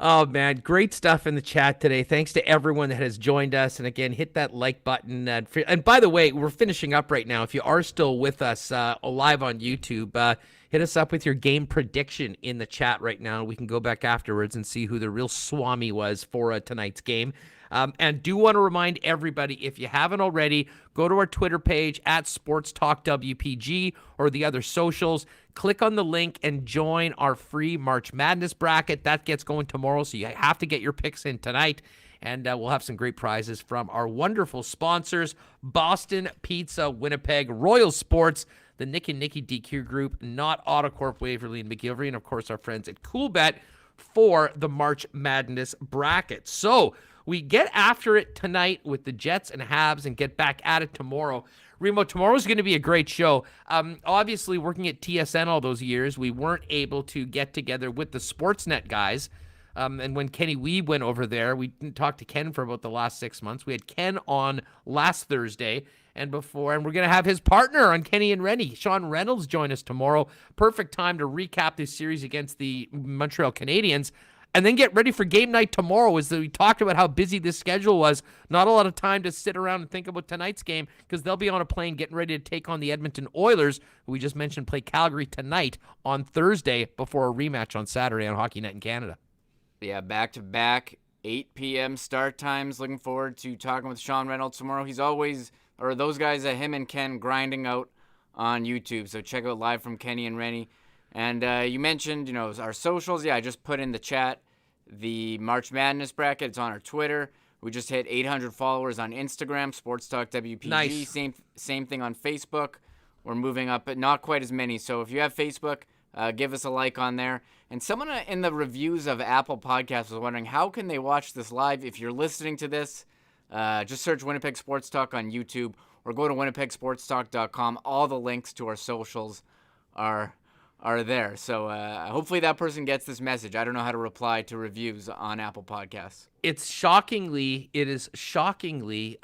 Oh, man, great stuff in the chat today. Thanks to everyone that has joined us. And again, hit that like button. And by the way, we're finishing up right now. If you are still with us live on YouTube, hit us up with your game prediction in the chat right now. We can go back afterwards and see who the real Swami was for tonight's game. And do want to remind everybody, if you haven't already, go to our Twitter page at Sports Talk WPG or the other socials. Click on the link and join our free March Madness bracket. That gets going tomorrow, so you have to get your picks in tonight. And we'll have some great prizes from our wonderful sponsors, Boston Pizza, Winnipeg, Royal Sports, the Nick and Nicky DQ Group, Not Autocorp, Waverly and McGillivray, and of course our friends at Coolbet for the March Madness bracket. So we get after it tonight with the Jets and Habs and get back at it tomorrow. Remo, tomorrow's going to be a great show. Obviously, working at TSN all those years, we weren't able to get together with the Sportsnet guys. And when Kenny Weeb went over there, we didn't talk to Ken for about the last 6 months. We had Ken on last Thursday and we're going to have his partner on Kenny and Rennie, Sean Reynolds, join us tomorrow. Perfect time to recap this series against the Montreal Canadiens. and then get ready for game night tomorrow. As we talked about how busy this schedule was, not a lot of time to sit around and think about tonight's game because they'll be on a plane getting ready to take on the Edmonton Oilers, who we just mentioned play Calgary tonight on Thursday before a rematch on Saturday on Hockey Night in Canada. Yeah, back-to-back 8 p.m. start times. Looking forward to talking with Sean Reynolds tomorrow. He's always, or those guys, him and Ken, grinding out on YouTube. So check out Live from Kenny and Rennie. And you mentioned, our socials. Yeah, I just put in the chat the March Madness bracket. It's on our Twitter. We just hit 800 followers on Instagram, Sports Talk WPG. Nice. Same thing on Facebook. We're moving up, but not quite as many. So if you have Facebook, give us a like on there. And someone in the reviews of Apple Podcasts was wondering, how can they watch this live? If you're listening to this, just search Winnipeg Sports Talk on YouTube or go to winnipegsportstalk.com. All the links to our socials are there. So hopefully that person gets this message. I don't know how to reply to reviews on Apple Podcasts. It is shockingly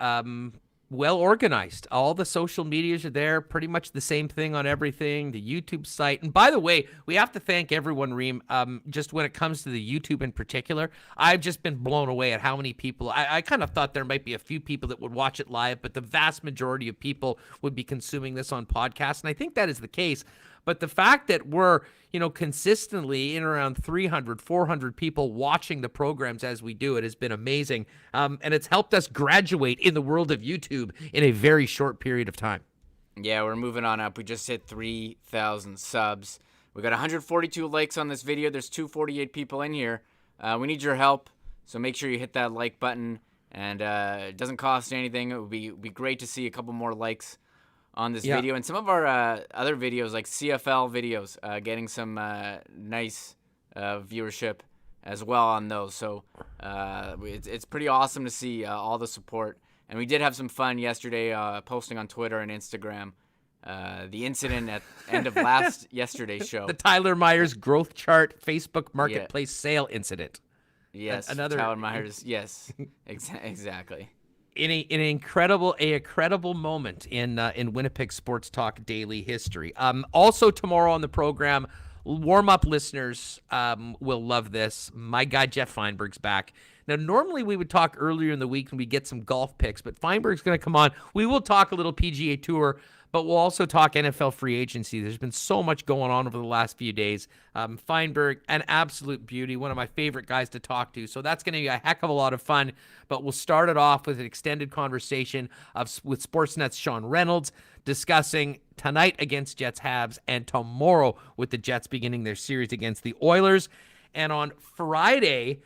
well organized. All the social medias are there, pretty much the same thing on everything, the YouTube site. And by the way, we have to thank everyone, Reem, just when it comes to the YouTube in particular. I've just been blown away at how many people. I kind of thought there might be a few people that would watch it live, but the vast majority of people would be consuming this on podcasts. And I think that is the case. But the fact that we're, consistently in around 300, 400 people watching the programs as we do it has been amazing. And it's helped us graduate in the world of YouTube in a very short period of time. Yeah, we're moving on up. We just hit 3,000 subs. We got 142 likes on this video. There's 248 people in here. We need your help, so make sure you hit that like button. And it doesn't cost anything. It would be great to see a couple more likes on this video, and some of our other videos, like CFL videos, getting some nice viewership as well on those. So it's pretty awesome to see all the support. And we did have some fun yesterday posting on Twitter and Instagram the incident at end of yesterday's show. The Tyler Myers growth chart Facebook Marketplace sale incident. Yes, Tyler Myers. Yes, exactly. In an incredible moment in Winnipeg Sports Talk Daily history. Also tomorrow on the program, warm-up listeners will love this. My guy Jeff Feinberg's back. Now, normally we would talk earlier in the week when we get some golf picks, but Feinberg's going to come on. We will talk a little PGA Tour, but we'll also talk NFL free agency. There's been so much going on over the last few days. Feinberg, an absolute beauty, one of my favorite guys to talk to. So that's going to be a heck of a lot of fun. But we'll start it off with an extended conversation with Sportsnet's Sean Reynolds discussing tonight against Jets Habs and tomorrow with the Jets beginning their series against the Oilers. And on Friday,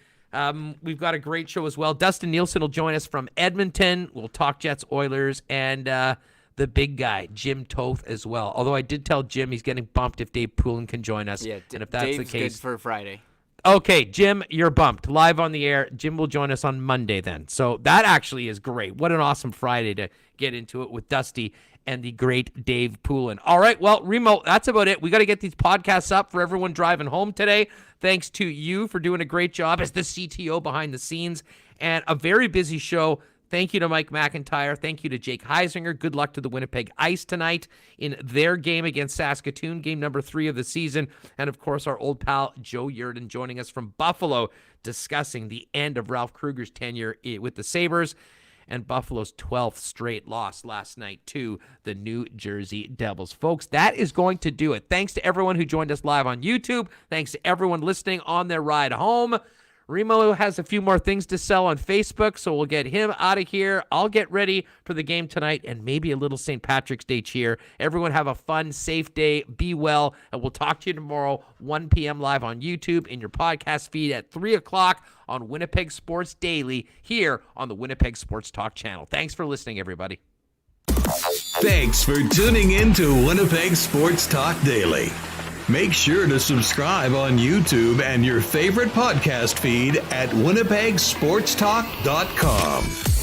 we've got a great show as well. Dustin Nielsen will join us from Edmonton. We'll talk Jets, Oilers, and the big guy, Jim Toth, as well. Although I did tell Jim he's getting bumped if Dave Poulin can join us. Yeah, and if that's Dave's the case, good for Friday. Okay, Jim, you're bumped. Live on the air. Jim will join us on Monday then. So that actually is great. What an awesome Friday to get into it with Dusty and the great Dave Poulin. All right, well, Remo, that's about it. We got to get these podcasts up for everyone driving home today. Thanks to you for doing a great job as the CTO behind the scenes. And a very busy show. Thank you to Mike McIntyre. Thank you to Jake Heisinger. Good luck to the Winnipeg Ice tonight in their game against Saskatoon, game number 3 of the season. And, of course, our old pal Joe Yerdon joining us from Buffalo, discussing the end of Ralph Krueger's tenure with the Sabres and Buffalo's 12th straight loss last night to the New Jersey Devils. Folks, that is going to do it. Thanks to everyone who joined us live on YouTube. Thanks to everyone listening on their ride home. Remo has a few more things to sell on Facebook, so we'll get him out of here. I'll get ready for the game tonight and maybe a little St. Patrick's Day cheer. Everyone have a fun, safe day. Be well, and we'll talk to you tomorrow, 1 p.m. live on YouTube, in your podcast feed at 3 o'clock on Winnipeg Sports Daily here on the Winnipeg Sports Talk channel. Thanks for listening, everybody. Thanks for tuning in to Winnipeg Sports Talk Daily. Make sure to subscribe on YouTube and your favorite podcast feed at winnipegsportstalk.com.